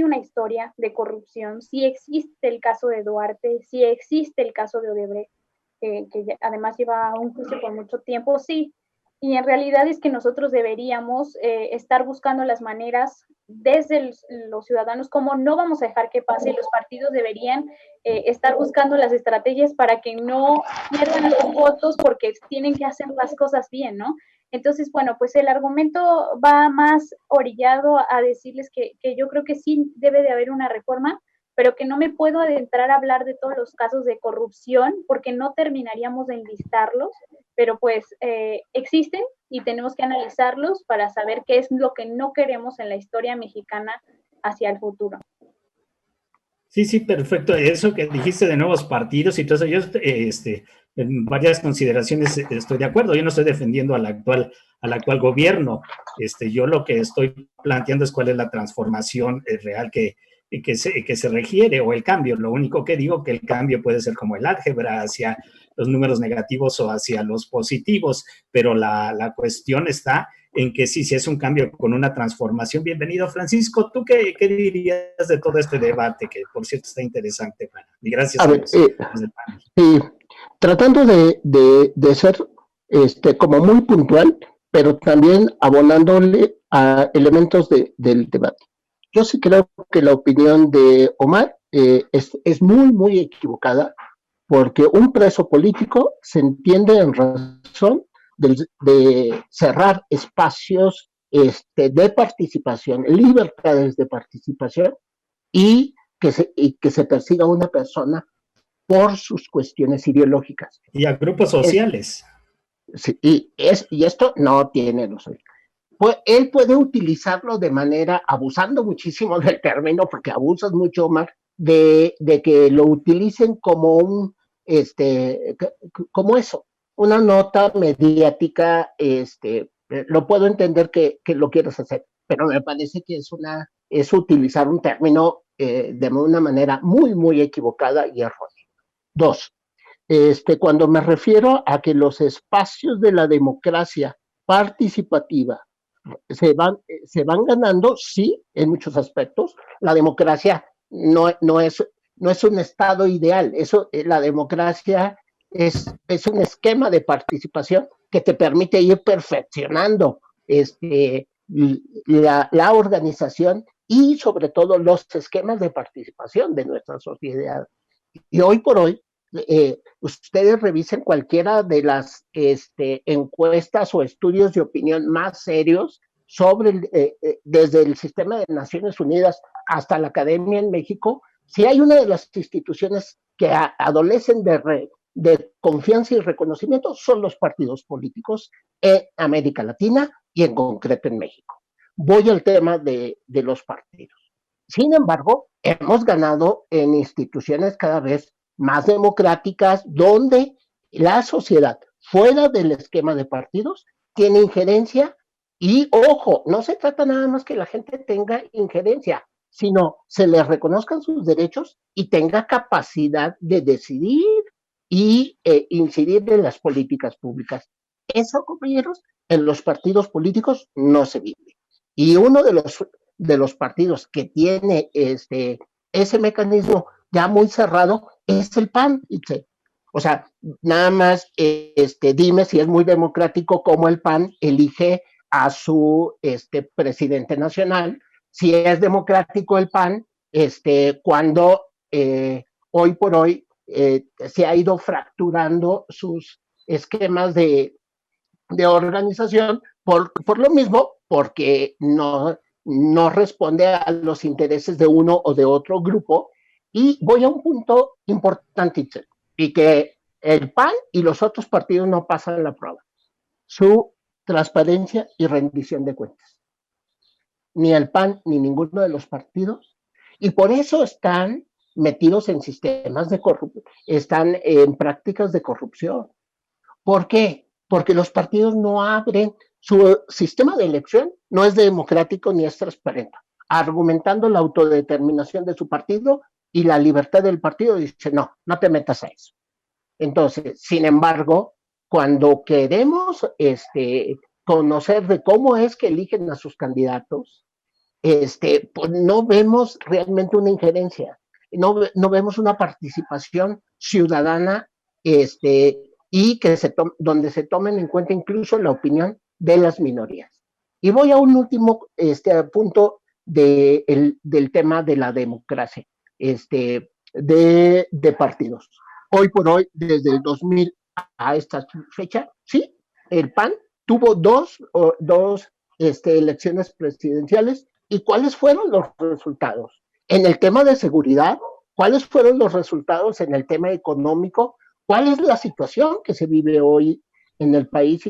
una historia de corrupción, sí existe el caso de Duarte, sí existe el caso de Odebrecht, que además lleva un juicio por mucho tiempo, sí, y en realidad es que nosotros deberíamos estar buscando las maneras desde los ciudadanos, como no vamos a dejar que pase, y los partidos deberían estar buscando las estrategias para que no pierdan los votos porque tienen que hacer las cosas bien, ¿no? Entonces, bueno, pues el argumento va más orillado a decirles que yo creo que sí debe de haber una reforma, pero que no me puedo adentrar a hablar de todos los casos de corrupción porque no terminaríamos de enlistarlos, pero pues existen y tenemos que analizarlos para saber qué es lo que no queremos en la historia mexicana hacia el futuro. Sí, perfecto. Eso que dijiste de nuevos partidos y todo eso, yo en varias consideraciones estoy de acuerdo. Yo no estoy defendiendo al actual gobierno. Yo lo que estoy planteando es cuál es la transformación real que que se requiere, o el cambio. Lo único que digo que el cambio puede ser como el álgebra, hacia los números negativos o hacia los positivos, pero la cuestión está en que sí es un cambio con una transformación. Bienvenido, Francisco. ¿Tú qué dirías de todo este debate, que por cierto está interesante? Y gracias a los del panel. Tratando de ser como muy puntual, pero también abonándole a elementos del debate. Yo sí creo que la opinión de Omar es muy, muy equivocada, porque un preso político se entiende en razón de cerrar espacios de participación, libertades de participación, y que se persiga a una persona por sus cuestiones ideológicas. Y a grupos sociales. Y esto no tiene lógica. Pues él puede utilizarlo de manera, abusando muchísimo del término, porque abusas mucho, Omar, de que lo utilicen como como eso, una nota mediática. Lo puedo entender que lo quieras hacer, pero me parece que es utilizar un término de una manera muy, muy equivocada y errónea. Dos, cuando me refiero a que los espacios de la democracia participativa se van ganando, sí, en muchos aspectos. La democracia no es un estado ideal. La democracia es un esquema de participación que te permite ir perfeccionando la organización y sobre todo los esquemas de participación de nuestra sociedad. Y hoy por hoy, ustedes revisen cualquiera de las encuestas o estudios de opinión más serios sobre desde el sistema de Naciones Unidas hasta la academia en México. Si hay una de las instituciones que adolecen de confianza y reconocimiento, son los partidos políticos en América Latina y en concreto en México. Voy al tema de los partidos. Sin embargo, hemos ganado en instituciones cada vez más democráticas, donde la sociedad, fuera del esquema de partidos, tiene injerencia. Y ojo, no se trata nada más que la gente tenga injerencia, sino se les reconozcan sus derechos y tenga capacidad de decidir y incidir en las políticas públicas. Eso, compañeros, en los partidos políticos no se vive. Y uno de los partidos que tiene ese mecanismo ya muy cerrado es el PAN. O sea, nada más dime si es muy democrático cómo el PAN elige a su presidente nacional, si es democrático el PAN cuando hoy por hoy se ha ido fracturando sus esquemas de organización por lo mismo, porque no responde a los intereses de uno o de otro grupo. Y voy a un punto importante, y que el PAN y los otros partidos no pasan la prueba: su transparencia y rendición de cuentas. Ni el PAN ni ninguno de los partidos, y por eso están metidos en sistemas de corrupción, están en prácticas de corrupción. ¿Por qué? Porque los partidos no abren, su sistema de elección no es democrático ni es transparente. Argumentando la autodeterminación de su partido y la libertad del partido, dice, no te metas a eso. Entonces, sin embargo, cuando queremos conocer de cómo es que eligen a sus candidatos, pues no vemos realmente una injerencia, no vemos una participación ciudadana, y que donde se tomen en cuenta incluso la opinión de las minorías. Y voy a un último punto del tema de la democracia de partidos. Hoy por hoy, desde el 2000 a esta fecha, sí, el PAN tuvo dos elecciones presidenciales. ¿Y cuáles fueron los resultados? En el tema de seguridad, ¿cuáles fueron los resultados en el tema económico? ¿Cuál es la situación que se vive hoy en el país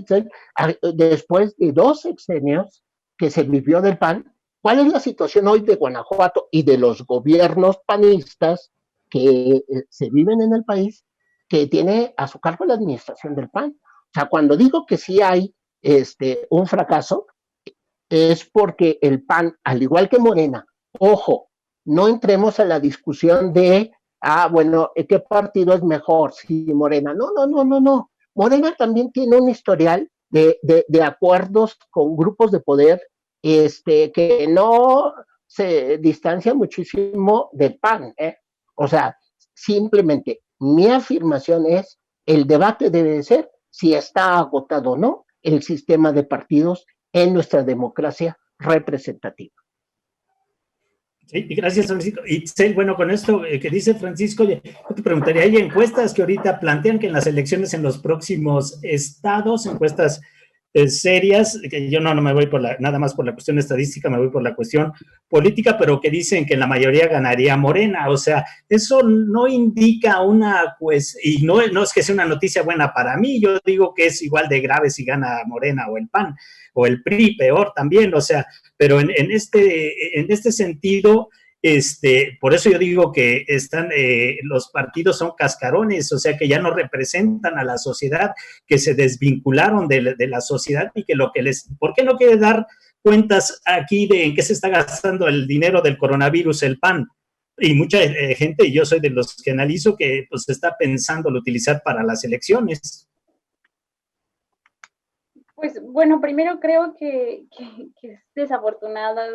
después de 2 sexenios que se vivió del PAN? ¿Cuál es la situación hoy de Guanajuato y de los gobiernos panistas que se viven en el país, que tiene a su cargo la administración del PAN? O sea, cuando digo que sí hay un fracaso, es porque el PAN, al igual que Morena, ojo, no entremos a la discusión de, bueno, ¿qué partido es mejor? Si Morena. No, no, no, no, no. Morena también tiene un historial de acuerdos con grupos de poder que no se distancia muchísimo del PAN, ¿eh? O sea, simplemente mi afirmación es, el debate debe ser si está agotado o no el sistema de partidos en nuestra democracia representativa. Sí, gracias, Francisco. Y bueno, con esto que dice Francisco, yo te preguntaría, hay encuestas que ahorita plantean que en las elecciones en los próximos estados, encuestas serias, que yo no me voy nada más por la cuestión estadística, me voy por la cuestión política, pero que dicen que la mayoría ganaría Morena. O sea, eso no indica pues, y no es que sea una noticia buena para mí, yo digo que es igual de grave si gana Morena o el PAN, o el PRI, peor también, o sea, pero en este sentido, por eso yo digo que los partidos son cascarones, o sea, que ya no representan a la sociedad, que se desvincularon de la sociedad y que ¿por qué no quiere dar cuentas aquí de en qué se está gastando el dinero del coronavirus, el PAN? Y mucha gente, y yo soy de los que analizo, que pues está pensando en utilizar para las elecciones. Pues bueno, primero creo que es desafortunada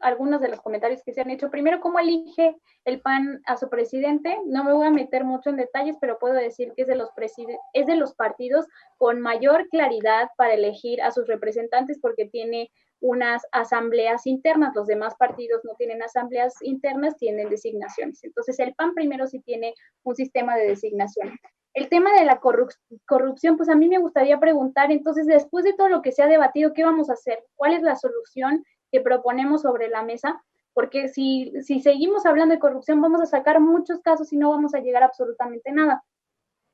algunos de los comentarios que se han hecho. Primero, ¿cómo elige el PAN a su presidente? No me voy a meter mucho en detalles, pero puedo decir que es de los partidos con mayor claridad para elegir a sus representantes porque tiene unas asambleas internas. Los demás partidos no tienen asambleas internas, tienen designaciones. Entonces, el PAN primero sí tiene un sistema de designación. El tema de la corrupción, pues a mí me gustaría preguntar, entonces, después de todo lo que se ha debatido, ¿qué vamos a hacer? ¿Cuál es la solución que proponemos sobre la mesa? Porque si seguimos hablando de corrupción, vamos a sacar muchos casos y no vamos a llegar a absolutamente nada.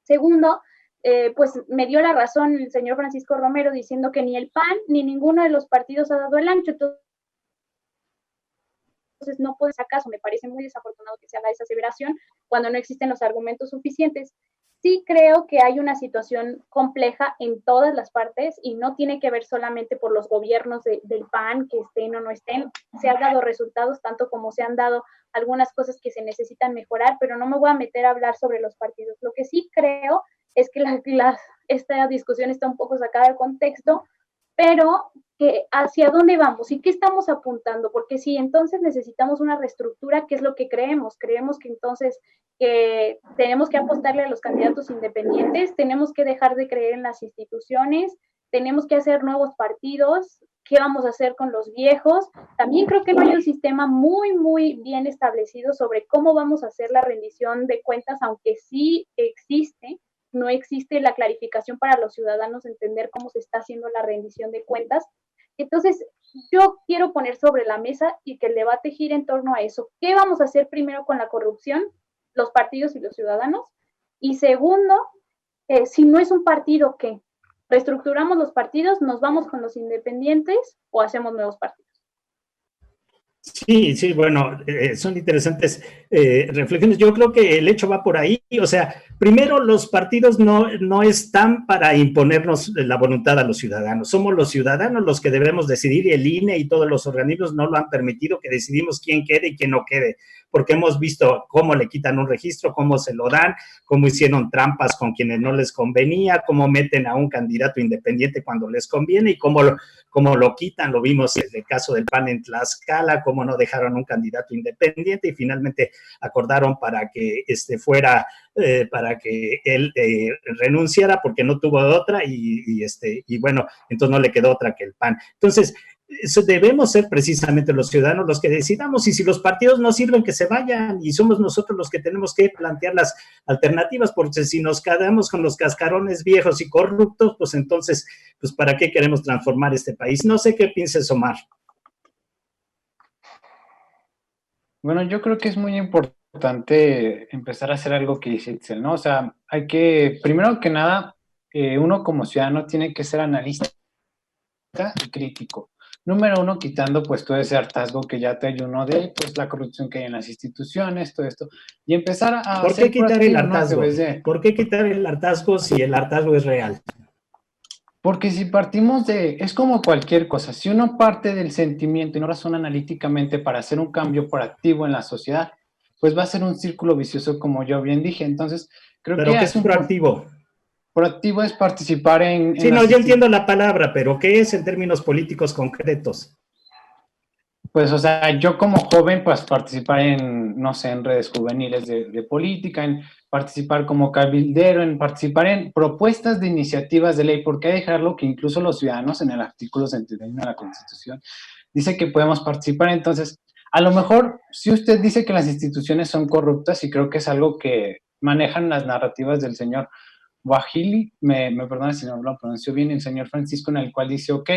Segundo, pues me dio la razón el señor Francisco Romero diciendo que ni el PAN ni ninguno de los partidos ha dado el ancho. Entonces no puede ser caso. Me parece muy desafortunado que se haga esa aseveración cuando no existen los argumentos suficientes. Sí creo que hay una situación compleja en todas las partes y no tiene que ver solamente por los gobiernos del PAN, que estén o no estén. Se han dado resultados tanto como se han dado algunas cosas que se necesitan mejorar, pero no me voy a meter a hablar sobre los partidos. Lo que sí creo es que esta discusión está un poco sacada del contexto, pero que hacia dónde vamos y qué estamos apuntando, porque si entonces necesitamos una reestructura, ¿qué es lo que creemos? Creemos que entonces tenemos que apostarle a los candidatos independientes, tenemos que dejar de creer en las instituciones, tenemos que hacer nuevos partidos, ¿qué vamos a hacer con los viejos? También creo que no hay un sistema muy, muy bien establecido sobre cómo vamos a hacer la rendición de cuentas, aunque sí existe. No existe la clarificación para los ciudadanos entender cómo se está haciendo la rendición de cuentas. Entonces, yo quiero poner sobre la mesa y que el debate gire en torno a eso. ¿Qué vamos a hacer primero con la corrupción? Los partidos y los ciudadanos. Y segundo, si no es un partido, ¿qué? ¿Reestructuramos los partidos, nos vamos con los independientes o hacemos nuevos partidos? Sí, bueno, son interesantes reflexiones. Yo creo que el hecho va por ahí. O sea, primero, los partidos no están para imponernos la voluntad a los ciudadanos. Somos los ciudadanos los que debemos decidir y el INE y todos los organismos no lo han permitido, que decidimos quién quede y quién no quede, porque hemos visto cómo le quitan un registro, cómo se lo dan, cómo hicieron trampas con quienes no les convenía, cómo meten a un candidato independiente cuando les conviene y cómo lo quitan. Lo vimos en el caso del PAN en Tlaxcala, cómo no dejaron un candidato independiente y finalmente acordaron para que para que él renunciara porque no tuvo otra y bueno, entonces no le quedó otra que el PAN. Entonces, debemos ser precisamente los ciudadanos los que decidamos, y si los partidos no sirven, que se vayan, y somos nosotros los que tenemos que plantear las alternativas, porque si nos quedamos con los cascarones viejos y corruptos, pues entonces, pues ¿para qué queremos transformar este país? No sé qué pienses, Omar. Bueno, yo creo que es muy importante empezar a hacer algo que dice Itzel, ¿no? O sea, hay que, primero que nada, uno como ciudadano tiene que ser analista y crítico. Número uno, quitando pues todo ese hartazgo que ya te ayunó de pues la corrupción que hay en las instituciones, todo esto, y empezar a ¿Por qué quitar el hartazgo? ¿No? ¿Por qué quitar el hartazgo si el hartazgo es real? Porque si partimos es como cualquier cosa, si uno parte del sentimiento y no razona analíticamente para hacer un cambio proactivo en la sociedad, pues va a ser un círculo vicioso, como yo bien dije. Entonces, creo ¿Pero que qué es es proactivo? proactivo es participar en Sí, no, las yo entiendo la palabra, pero ¿qué es en términos políticos concretos? Pues, o sea, yo como joven, pues participar no sé, en redes juveniles de política, en participar como cabildero, en participar en propuestas de iniciativas de ley, porque hay que dejarlo que incluso los ciudadanos en el artículo 71 de la Constitución dice que podemos participar. Entonces, a lo mejor, si usted dice que las instituciones son corruptas, y creo que es algo que manejan las narrativas del señor Guajili, me perdona si no lo pronunció bien, el señor Francisco, en el cual dice, ok,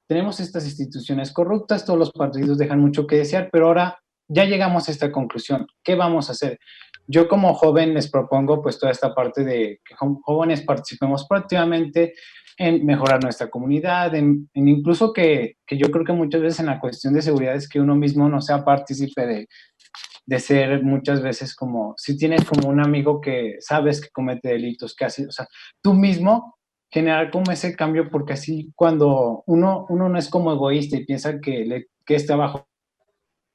tenemos estas instituciones corruptas, todos los partidos dejan mucho que desear, pero ahora ya llegamos a esta conclusión. ¿Qué vamos a hacer? Yo como joven les propongo pues toda esta parte de que jóvenes participemos proactivamente en mejorar nuestra comunidad, en incluso que yo creo que muchas veces en la cuestión de seguridad es que uno mismo no sea partícipe de ser muchas veces como, si tienes como un amigo que sabes que comete delitos, que hace, o sea, tú mismo generar como ese cambio, porque así cuando uno no es como egoísta y piensa que esté abajo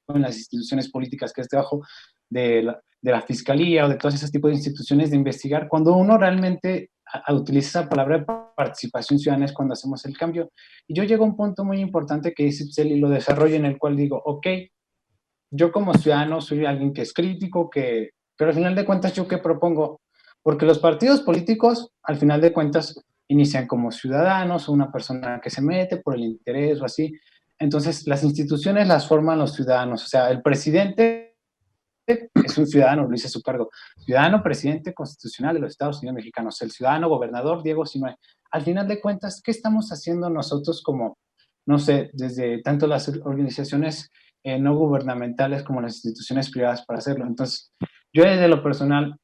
en las instituciones políticas, que esté abajo de la fiscalía o de todos esos tipos de instituciones de investigar, cuando uno realmente utiliza esa palabra de participación ciudadana es cuando hacemos el cambio. Y yo llego a un punto muy importante que dice Itzel y lo desarrollo, en el cual digo, ok, yo como ciudadano soy alguien que es crítico, pero al final de cuentas, ¿yo qué propongo? Porque los partidos políticos, al final de cuentas, inician como ciudadanos o una persona que se mete por el interés o así. Entonces, las instituciones las forman los ciudadanos. O sea, el presidente es un ciudadano, lo dice su cargo. Ciudadano presidente constitucional de los Estados Unidos mexicanos. El ciudadano gobernador Diego Sinue. Al final de cuentas, ¿qué estamos haciendo nosotros como, no sé, desde tanto las organizaciones no gubernamentales como las instituciones privadas para hacerlo? Entonces, yo desde lo personal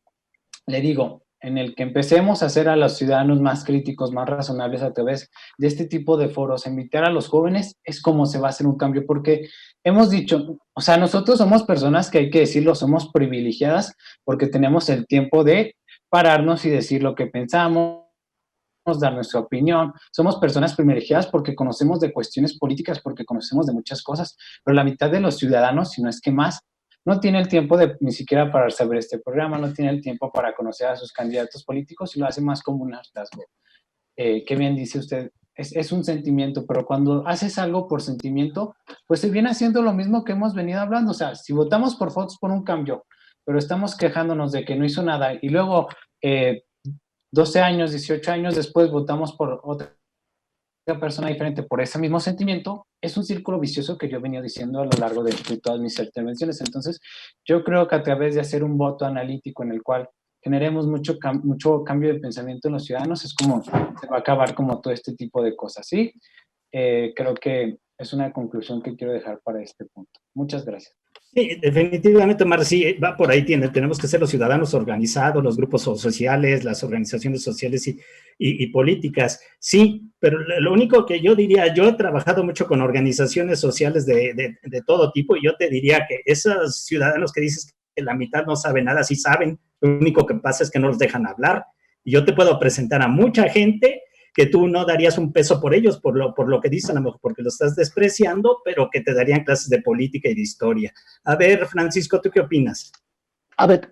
le digo, en el que empecemos a hacer a los ciudadanos más críticos, más razonables a través de este tipo de foros, invitar a los jóvenes, es como se va a hacer un cambio, porque hemos dicho, o sea, nosotros somos personas que hay que decirlo, somos privilegiadas porque tenemos el tiempo de pararnos y decir lo que pensamos, dar nuestra opinión. Somos personas privilegiadas porque conocemos de cuestiones políticas, porque conocemos de muchas cosas, pero la mitad de los ciudadanos, si no es que más, no tiene el tiempo de ni siquiera para saber este programa, no tiene el tiempo para conocer a sus candidatos políticos y lo hace más como un hartazgo. Qué bien dice usted, es un sentimiento, pero cuando haces algo por sentimiento, pues se viene haciendo lo mismo que hemos venido hablando. O sea, si votamos por Fox por un cambio, pero estamos quejándonos de que no hizo nada y luego 12 años, 18 años después votamos por otra persona diferente por ese mismo sentimiento, es un círculo vicioso que yo he venido diciendo a lo largo de todas mis intervenciones. Entonces, yo creo que a través de hacer un voto analítico en el cual generemos mucho cambio de pensamiento en los ciudadanos, es como se va a acabar como todo este tipo de cosas, ¿sí? Creo que es una conclusión que quiero dejar para este punto. Muchas gracias. Sí, definitivamente, Omar, sí, va por ahí, tenemos que ser los ciudadanos organizados, los grupos sociales, las organizaciones sociales y políticas, sí, pero lo único que yo diría, yo he trabajado mucho con organizaciones sociales de todo tipo y yo te diría que esos ciudadanos que dices que la mitad no saben nada, sí saben, lo único que pasa es que no los dejan hablar y yo te puedo presentar a mucha gente que tú no darías un peso por ellos, por lo que dicen, a lo mejor porque lo estás despreciando, pero que te darían clases de política y de historia. A ver, Francisco, ¿tú qué opinas? A ver,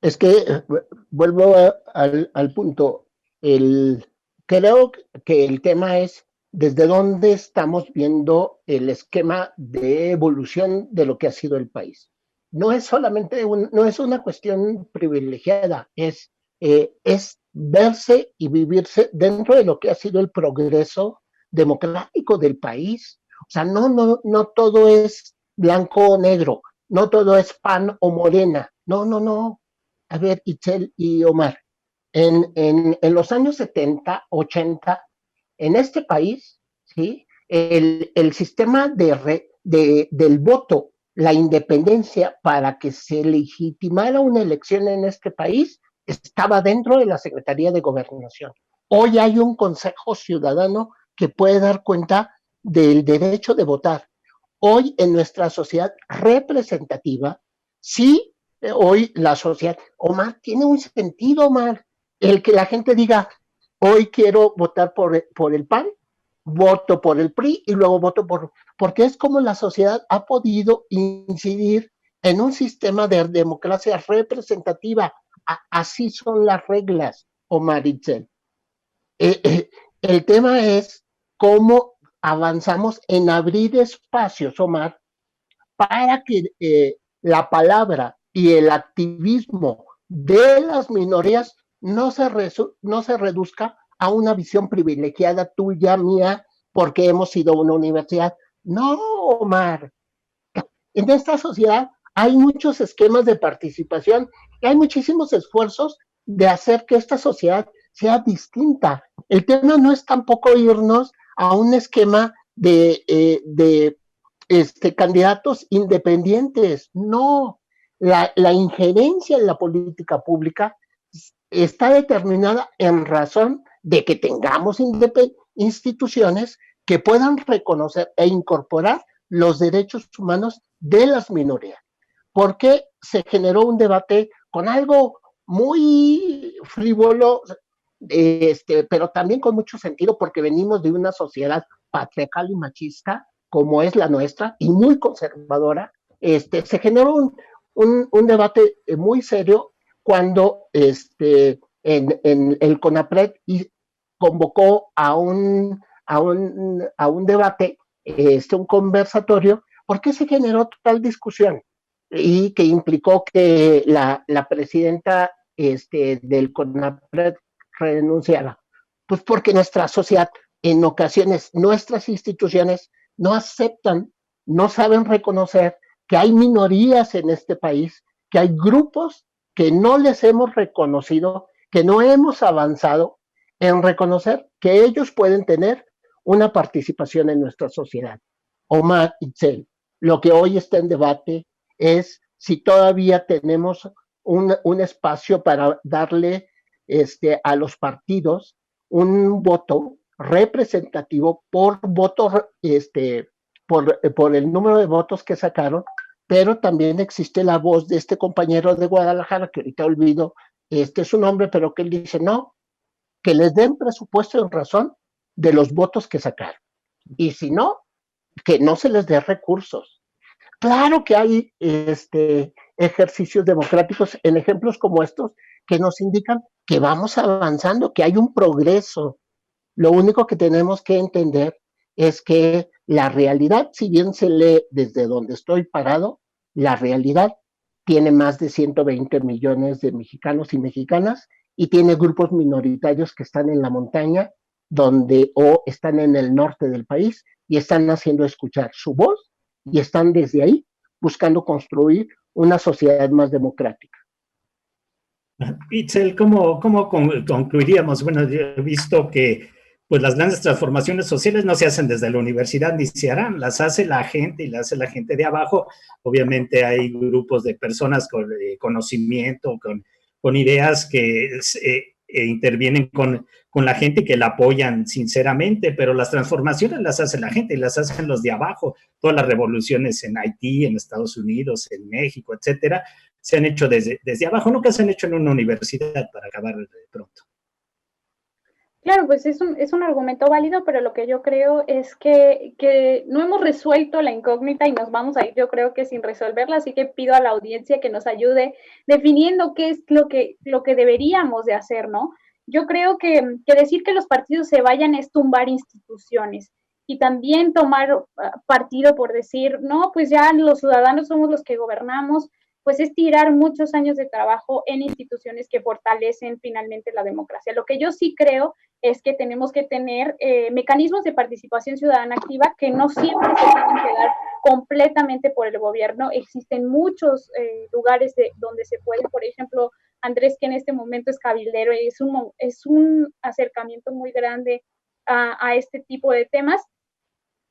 es que vuelvo al punto. Creo que el tema es desde dónde estamos viendo el esquema de evolución de lo que ha sido el país. No es solamente no es una cuestión privilegiada, es verse y vivirse dentro de lo que ha sido el progreso democrático del país. O sea, no todo es blanco o negro, no todo es pan o morena. No. A ver, Itzel y Omar, en los años 70, 80, en este país, ¿sí? El sistema del voto, la independencia para que se legitimara una elección en este país, estaba dentro de la Secretaría de Gobernación. Hoy hay un Consejo Ciudadano que puede dar cuenta del derecho de votar. Hoy en nuestra sociedad representativa, sí, hoy la sociedad, Omar, tiene un sentido, Omar, el que la gente diga, hoy quiero votar por el PAN, voto por el PRI y luego porque es como la sociedad ha podido incidir en un sistema de democracia representativa. Así son las reglas, Omar Itzel. El tema es cómo avanzamos en abrir espacios, Omar, para que la palabra y el activismo de las minorías no se reduzca a una visión privilegiada tuya, mía, porque hemos sido una universidad. No, Omar. En esta sociedad hay muchos esquemas de participación y hay muchísimos esfuerzos de hacer que esta sociedad sea distinta. El tema no es tampoco irnos a un esquema de candidatos independientes. No, la injerencia en la política pública está determinada en razón de que tengamos instituciones que puedan reconocer e incorporar los derechos humanos de las minorías. Porque se generó un debate con algo muy frívolo, pero también con mucho sentido, porque venimos de una sociedad patriarcal y machista, como es la nuestra, y muy conservadora. Se generó un debate muy serio cuando en el CONAPRED convocó a un debate, un conversatorio. ¿Por qué se generó tal discusión? Y que implicó que la presidenta del CONAPRED renunciara. Pues porque nuestra sociedad, en ocasiones, nuestras instituciones no aceptan, no saben reconocer que hay minorías en este país, que hay grupos que no les hemos reconocido, que no hemos avanzado en reconocer que ellos pueden tener una participación en nuestra sociedad. Omar Itzel, lo que hoy está en debate es si todavía tenemos un espacio para darle a los partidos un voto representativo por voto, por el número de votos que sacaron, pero también existe la voz de este compañero de Guadalajara, que ahorita olvido su nombre, pero que él dice, no, que les den presupuesto en razón de los votos que sacaron. Y si no, que no se les dé recursos. Claro que hay ejercicios democráticos en ejemplos como estos que nos indican que vamos avanzando, que hay un progreso. Lo único que tenemos que entender es que la realidad, si bien se lee desde donde estoy parado, la realidad tiene más de 120 millones de mexicanos y mexicanas y tiene grupos minoritarios que están en la montaña o están en el norte del país y están haciendo escuchar su voz y están desde ahí buscando construir una sociedad más democrática. Itzel, ¿cómo concluiríamos? Bueno, yo he visto que pues las grandes transformaciones sociales no se hacen desde la universidad ni se harán, las hace la gente y las hace la gente de abajo. Obviamente hay grupos de personas con conocimiento, con ideas que intervienen con la gente que la apoyan sinceramente, pero las transformaciones las hace la gente y las hacen los de abajo. Todas las revoluciones en Haití, en Estados Unidos, en México, etcétera, se han hecho desde abajo, nunca se han hecho en una universidad, para acabar de pronto. Claro, pues es un argumento válido, pero lo que yo creo es que no hemos resuelto la incógnita y nos vamos a ir, yo creo que sin resolverla, así que pido a la audiencia que nos ayude definiendo qué es lo que deberíamos de hacer, ¿no? Yo creo que decir que los partidos se vayan es tumbar instituciones y también tomar partido por decir, no, pues ya los ciudadanos somos los que gobernamos, pues es tirar muchos años de trabajo en instituciones que fortalecen finalmente la democracia. Lo que yo sí creo es que tenemos que tener mecanismos de participación ciudadana activa que no siempre se tienen que dar completamente por el gobierno. Existen muchos lugares donde se puede, por ejemplo, Andrés, que en este momento es cabildero, es un acercamiento muy grande a este tipo de temas.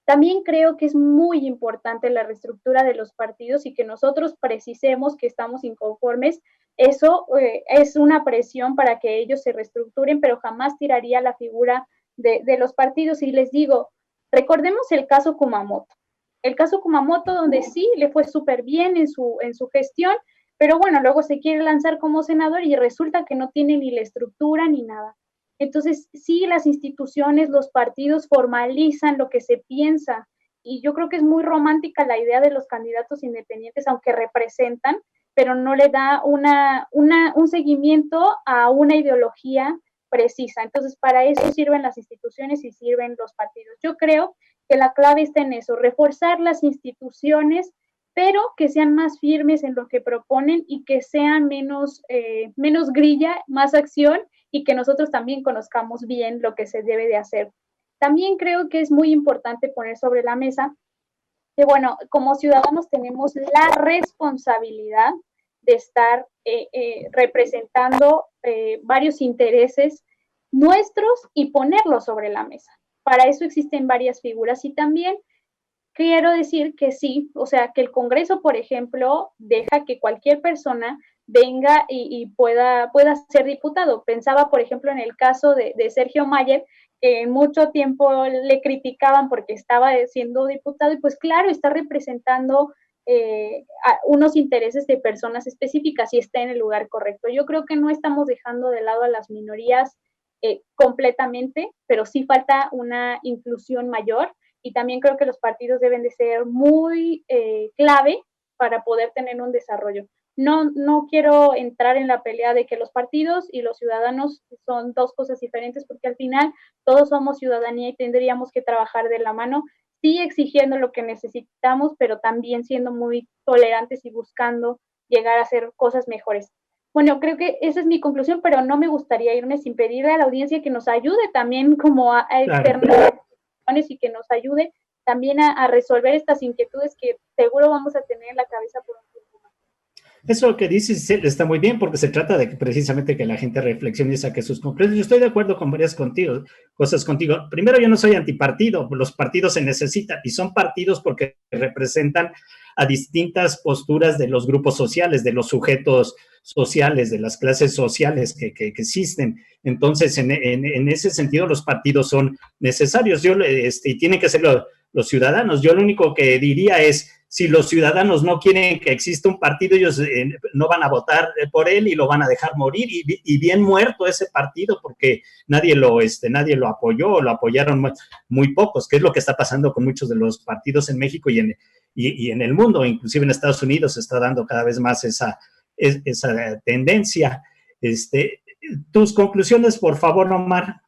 También creo que es muy importante la reestructura de los partidos y que nosotros precisemos que estamos inconformes. Eso es una presión para que ellos se reestructuren, pero jamás tiraría la figura de los partidos. Y les digo, recordemos el caso Kumamoto. El caso Kumamoto, donde sí le fue súper bien en su gestión, pero bueno, luego se quiere lanzar como senador y resulta que no tiene ni la estructura ni nada. Entonces, sí, las instituciones, los partidos formalizan lo que se piensa, y yo creo que es muy romántica la idea de los candidatos independientes, aunque representan, pero no le da un seguimiento a una ideología precisa. Entonces, para eso sirven las instituciones y sirven los partidos. Yo creo que la clave está en eso, reforzar las instituciones, pero que sean más firmes en lo que proponen y que sean menos grilla, más acción, y que nosotros también conozcamos bien lo que se debe de hacer. También creo que es muy importante poner sobre la mesa que, bueno, como ciudadanos tenemos la responsabilidad de estar representando varios intereses nuestros y ponerlos sobre la mesa. Para eso existen varias figuras, y también quiero decir que sí, o sea, que el Congreso, por ejemplo, deja que cualquier persona venga y pueda ser diputado. Pensaba, por ejemplo, en el caso de Sergio Mayer, que mucho tiempo le criticaban porque estaba siendo diputado, y pues claro, está representando a unos intereses de personas específicas y está en el lugar correcto. Yo creo que no estamos dejando de lado a las minorías completamente, pero sí falta una inclusión mayor, y también creo que los partidos deben de ser muy clave para poder tener un desarrollo. No quiero entrar en la pelea de que los partidos y los ciudadanos son dos cosas diferentes, porque al final todos somos ciudadanía y tendríamos que trabajar de la mano, sí exigiendo lo que necesitamos, pero también siendo muy tolerantes y buscando llegar a hacer cosas mejores. Bueno, creo que esa es mi conclusión, pero no me gustaría irme sin pedirle a la audiencia que nos ayude también como a externar y que nos ayude también a resolver estas inquietudes que seguro vamos a tener en la cabeza por un tiempo más. Eso que dices está muy bien, porque se trata de que precisamente que la gente reflexione y saque sus conclusiones. Yo estoy de acuerdo con varias cosas contigo. Primero, yo no soy antipartido, los partidos se necesitan y son partidos porque representan a distintas posturas de los grupos sociales, de los sujetos sociales, de las clases sociales que existen. Entonces, en ese sentido, los partidos son necesarios y tienen que ser los ciudadanos. Yo lo único que diría es, si los ciudadanos no quieren que exista un partido, ellos no van a votar por él y lo van a dejar morir, y bien muerto ese partido, porque nadie lo apoyó, lo apoyaron muy pocos, que es lo que está pasando con muchos de los partidos en México y en el mundo, inclusive en Estados Unidos se está dando cada vez más esa tendencia. Tus conclusiones, por favor, Omar.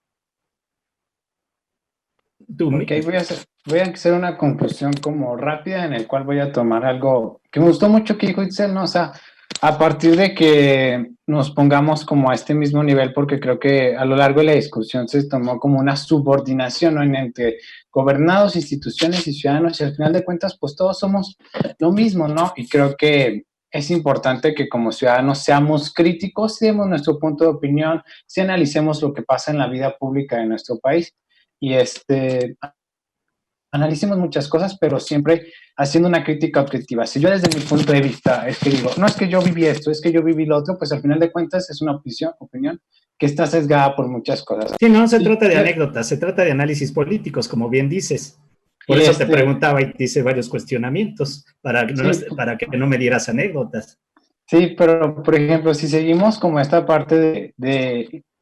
Okay, voy a hacer una conclusión como rápida, en el cual voy a tomar algo que me gustó mucho que dijo Itzel, ¿no? O sea, a partir de que nos pongamos como a este mismo nivel, porque creo que a lo largo de la discusión se tomó como una subordinación, ¿no? Entre gobernados, instituciones y ciudadanos, y al final de cuentas, pues todos somos lo mismo, ¿no? Y creo que es importante que como ciudadanos seamos críticos, demos nuestro punto de opinión, si analicemos lo que pasa en la vida pública de nuestro país, y analicemos muchas cosas, pero siempre haciendo una crítica objetiva. Si yo desde mi punto de vista es que digo, no es que yo viví esto, es que yo viví lo otro, pues al final de cuentas es una opinión que está sesgada por muchas cosas. Sí, no se trata de anécdotas, se trata de análisis políticos, como bien dices. Por eso te preguntaba y te hice varios cuestionamientos, para que no me dieras anécdotas. Sí, pero por ejemplo, si seguimos como esta parte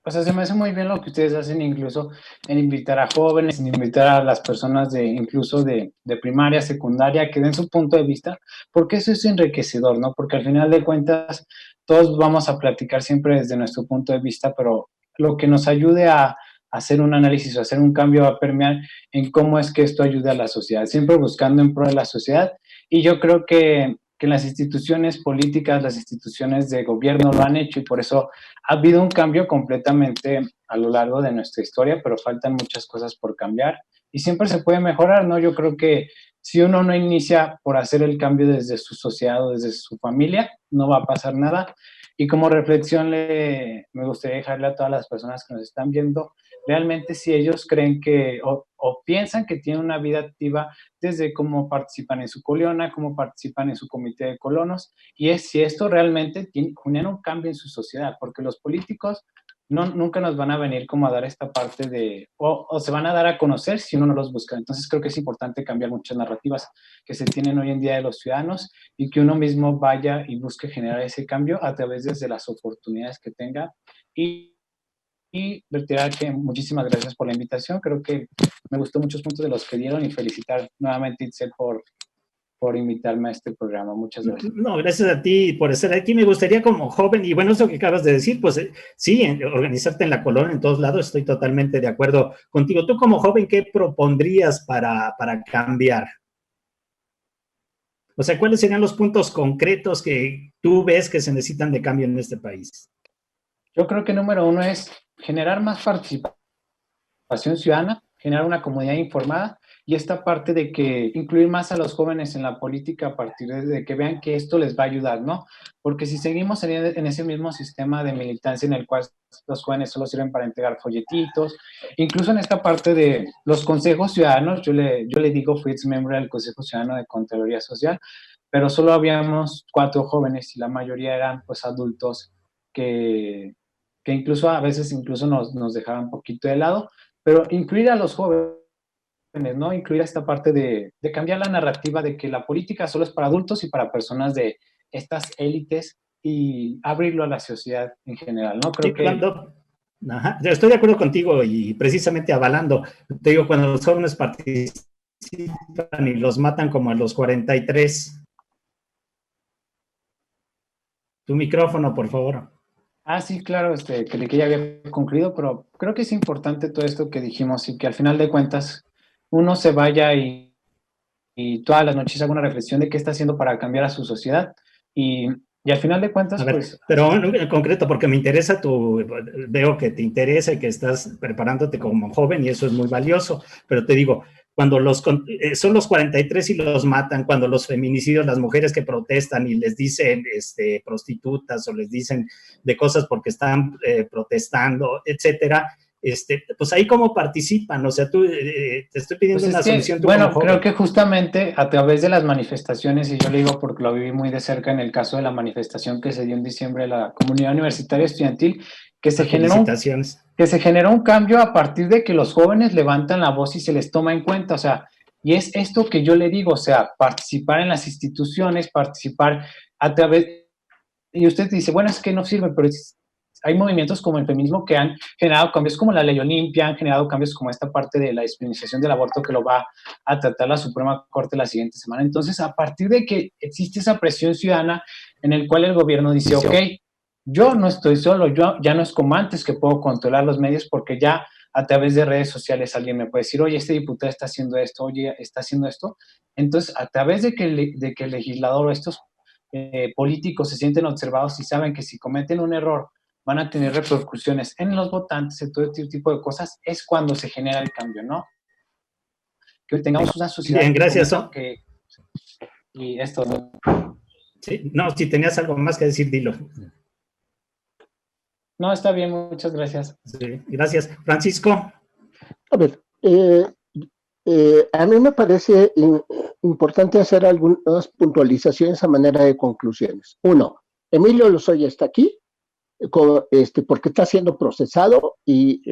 o sea, se me hace muy bien lo que ustedes hacen, incluso en invitar a jóvenes, en invitar a las personas incluso de primaria, secundaria, que den su punto de vista, porque eso es enriquecedor, ¿no? Porque al final de cuentas, todos vamos a platicar siempre desde nuestro punto de vista, pero lo que nos ayude a hacer un análisis o hacer un cambio va a permear en cómo es que esto ayude a la sociedad, siempre buscando en pro de la sociedad. Y yo creo que las instituciones políticas, las instituciones de gobierno lo han hecho, y por eso ha habido un cambio completamente a lo largo de nuestra historia, pero faltan muchas cosas por cambiar y siempre se puede mejorar, ¿no? Yo creo que si uno no inicia por hacer el cambio desde su sociedad o desde su familia, no va a pasar nada. Y como reflexión me gustaría dejarle a todas las personas que nos están viendo, realmente si ellos creen que o piensan que tienen una vida activa desde cómo participan en su colonia, cómo participan en su comité de colonos, y si esto realmente genera un cambio en su sociedad, porque los políticos nunca nos van a venir como a dar esta parte o se van a dar a conocer si uno no los busca. Entonces creo que es importante cambiar muchas narrativas que se tienen hoy en día de los ciudadanos, y que uno mismo vaya y busque generar ese cambio a través de las oportunidades que tenga, y y retirar que muchísimas gracias por la invitación. Creo que me gustó muchos puntos de los que dieron y felicitar nuevamente a Itzel por invitarme a este programa. Muchas gracias. No, gracias a ti por estar aquí. Me gustaría como joven, y bueno, eso que acabas de decir, pues sí, organizarte en la colonia, en todos lados, estoy totalmente de acuerdo contigo. Tú como joven, ¿qué propondrías para cambiar? O sea, ¿cuáles serían los puntos concretos que tú ves que se necesitan de cambio en este país? Yo creo que número uno es generar más participación ciudadana, generar una comunidad informada y esta parte de que incluir más a los jóvenes en la política a partir de que vean que esto les va a ayudar, ¿no? Porque si seguimos en ese mismo sistema de militancia en el cual los jóvenes solo sirven para entregar folletitos, incluso en esta parte de los consejos ciudadanos, yo le digo, fui miembro del Consejo Ciudadano de Contraloría Social, pero solo habíamos 4 jóvenes y la mayoría eran pues adultos que incluso a veces nos dejaban un poquito de lado, pero incluir a los jóvenes, ¿no? Incluir esta parte de cambiar la narrativa de que la política solo es para adultos y para personas de estas élites y abrirlo a la sociedad en general, ¿no? Creo que... Ajá, estoy de acuerdo contigo y precisamente avalando. Te digo, cuando los jóvenes participan y los matan como a los 43. Tu micrófono, por favor. Sí, claro, que ya había concluido, pero creo que es importante todo esto que dijimos y que al final de cuentas uno se vaya y todas las noches haga una reflexión de qué está haciendo para cambiar a su sociedad y al final de cuentas, a ver, pues... Pero en concreto, porque me interesa veo que te interesa y que estás preparándote como joven y eso es muy valioso, pero te digo, cuando son los 43 y los matan, cuando los feminicidios, las mujeres que protestan y les dicen prostitutas o les dicen de cosas porque están protestando, etcétera, pues ahí cómo participan, o sea, te estoy pidiendo pues una solución. Bueno, creo que justamente a través de las manifestaciones, y yo le digo porque lo viví muy de cerca en el caso de la manifestación que se dio en diciembre de la comunidad universitaria estudiantil, que se generó un cambio a partir de que los jóvenes levantan la voz y se les toma en cuenta, o sea, y es esto que yo le digo, o sea, participar en las instituciones, participar a través, y usted dice, bueno, es que no sirve, pero hay movimientos como el feminismo que han generado cambios como la ley Olimpia, han generado cambios como esta parte de la despenalización del aborto que lo va a tratar la Suprema Corte la siguiente semana. Entonces, a partir de que existe esa presión ciudadana en el cual el gobierno dice, ok, yo no estoy solo, yo ya no es como antes que puedo controlar los medios porque ya a través de redes sociales alguien me puede decir, oye, este diputado está haciendo esto, oye, está haciendo esto. Entonces, a través de que el legislador o estos políticos se sienten observados y saben que si cometen un error van a tener repercusiones en los votantes, en todo este tipo de cosas, es cuando se genera el cambio, ¿no? Que tengamos una sociedad... Bien, gracias. Y esto, ¿no? Sí, no, si tenías algo más que decir, dilo. No, está bien, muchas gracias. Sí, gracias. Francisco. A ver, a mí me parece importante hacer algunas puntualizaciones a manera de conclusiones. Uno, Emilio Lozoya está aquí porque está siendo procesado y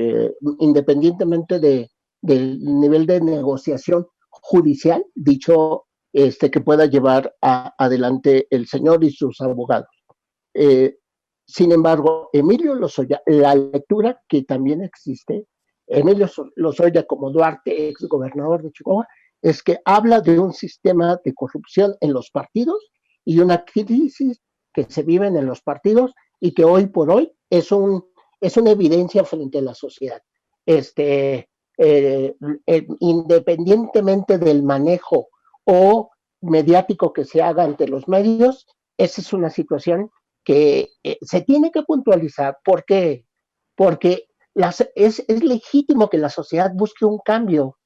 independientemente del nivel de negociación judicial, dicho que pueda llevar adelante el señor y sus abogados. Sin embargo, Emilio Lozoya, la lectura que también existe, Emilio Lozoya como Duarte, ex gobernador de Chihuahua, es que habla de un sistema de corrupción en los partidos y una crisis que se vive en los partidos y que hoy por hoy es una evidencia frente a la sociedad. Independientemente del manejo o mediático que se haga ante los medios, esa es una situación que se tiene que puntualizar. ¿Por qué? Porque es legítimo que la sociedad busque un cambio.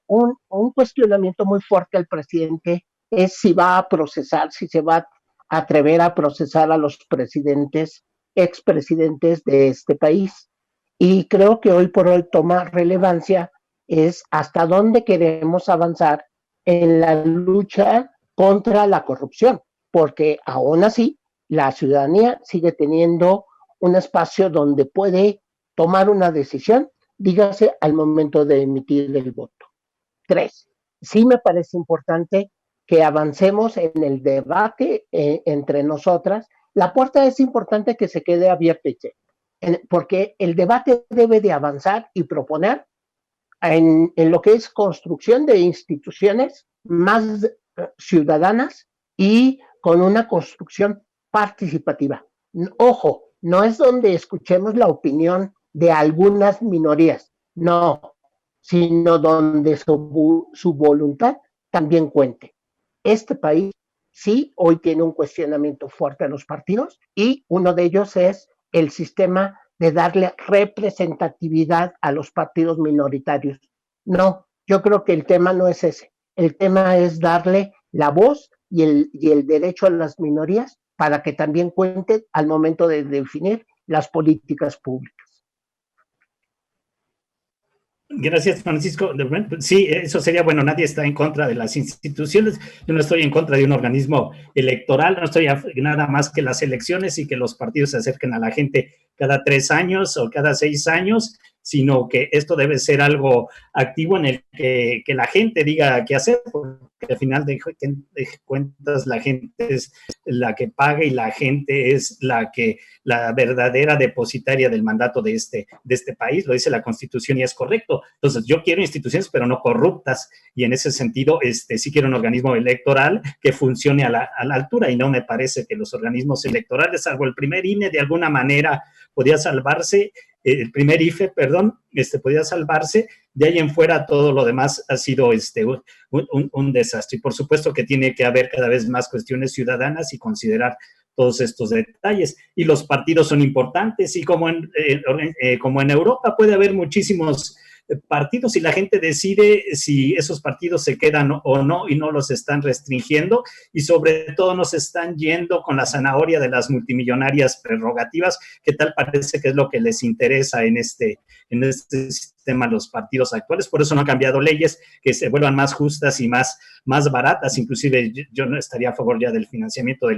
Un cuestionamiento muy fuerte al presidente es si va a procesar, si se va a atrever a procesar a los expresidentes de este país. Y creo que hoy por hoy toma relevancia es hasta dónde queremos avanzar en la lucha contra la corrupción, porque aún así la ciudadanía sigue teniendo un espacio donde puede tomar una decisión, dígase al momento de emitir el voto. 3. Sí me parece importante que avancemos en el debate entre nosotras. La puerta es importante que se quede abierta. porque el debate debe de avanzar y proponer en lo que es construcción de instituciones más ciudadanas y con una construcción participativa. Ojo, no es donde escuchemos la opinión de algunas minorías, no, sino donde su voluntad también cuente. Este país sí hoy tiene un cuestionamiento fuerte a los partidos y uno de ellos es el sistema de darle representatividad a los partidos minoritarios. No, yo creo que el tema no es ese. El tema es darle la voz y el derecho a las minorías para que también cuenten al momento de definir las políticas públicas. Gracias, Francisco. Sí, eso sería bueno. Nadie está en contra de las instituciones. Yo no estoy en contra de un organismo electoral. No estoy nada más que las elecciones y que los partidos se acerquen a la gente cada 3 años o cada 6 años, sino que esto debe ser algo activo en el que la gente diga qué hacer, porque al final de cuentas la gente es la que paga y la gente es la verdadera depositaria del mandato de este país, lo dice la Constitución y es correcto. Entonces yo quiero instituciones pero no corruptas, y en ese sentido sí quiero un organismo electoral que funcione a la altura, y no me parece que los organismos electorales, salvo el primer INE, de alguna manera podía salvarse, el primer IFE, perdón, podía salvarse. De ahí en fuera todo lo demás ha sido un desastre. Y por supuesto que tiene que haber cada vez más cuestiones ciudadanas y considerar todos estos detalles. Y los partidos son importantes, y como en Europa puede haber muchísimos partidos y la gente decide si esos partidos se quedan o no, y no los están restringiendo, y sobre todo no se están yendo con la zanahoria de las multimillonarias prerrogativas, que tal parece que es lo que les interesa en este sistema los partidos actuales. Por eso no han cambiado leyes que se vuelvan más justas y más baratas. Inclusive yo no estaría a favor ya del financiamiento de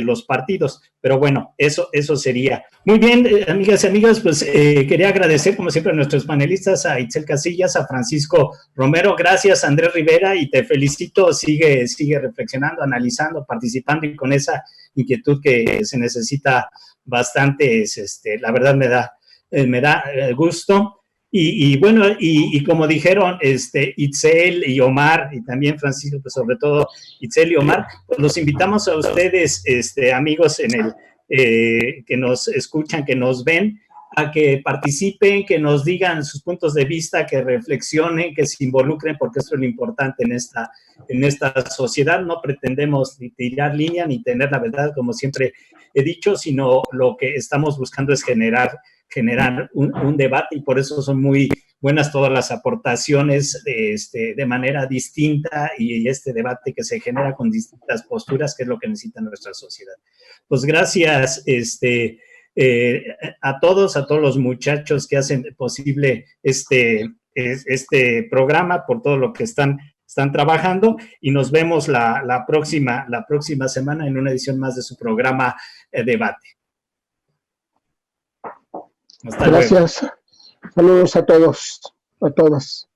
los partidos, pero bueno, eso sería. Muy bien, amigas y amigos, pues quería agradecer como siempre a nuestros panelistas, a Itzel Casillas, a Francisco Romero. Gracias, Andrés Rivera, y te felicito. Sigue reflexionando, analizando, participando, y con esa inquietud que se necesita bastante, la verdad me da gusto. Y bueno, y como dijeron Itzel y Omar, y también Francisco, pues sobre todo Itzel y Omar, pues los invitamos a ustedes, amigos que nos escuchan, que nos ven, a que participen, que nos digan sus puntos de vista, que reflexionen, que se involucren, porque eso es lo importante en esta sociedad. No pretendemos ni tirar línea ni tener la verdad, como siempre he dicho, sino lo que estamos buscando es generar un debate, y por eso son muy buenas todas las aportaciones de manera distinta, y este debate que se genera con distintas posturas, que es lo que necesita nuestra sociedad. Pues gracias a todos los muchachos que hacen posible este programa, por todo lo que están trabajando, y nos vemos la próxima semana en una edición más de su programa Debate. Hasta Gracias. Luego. Saludos a todos, a todas.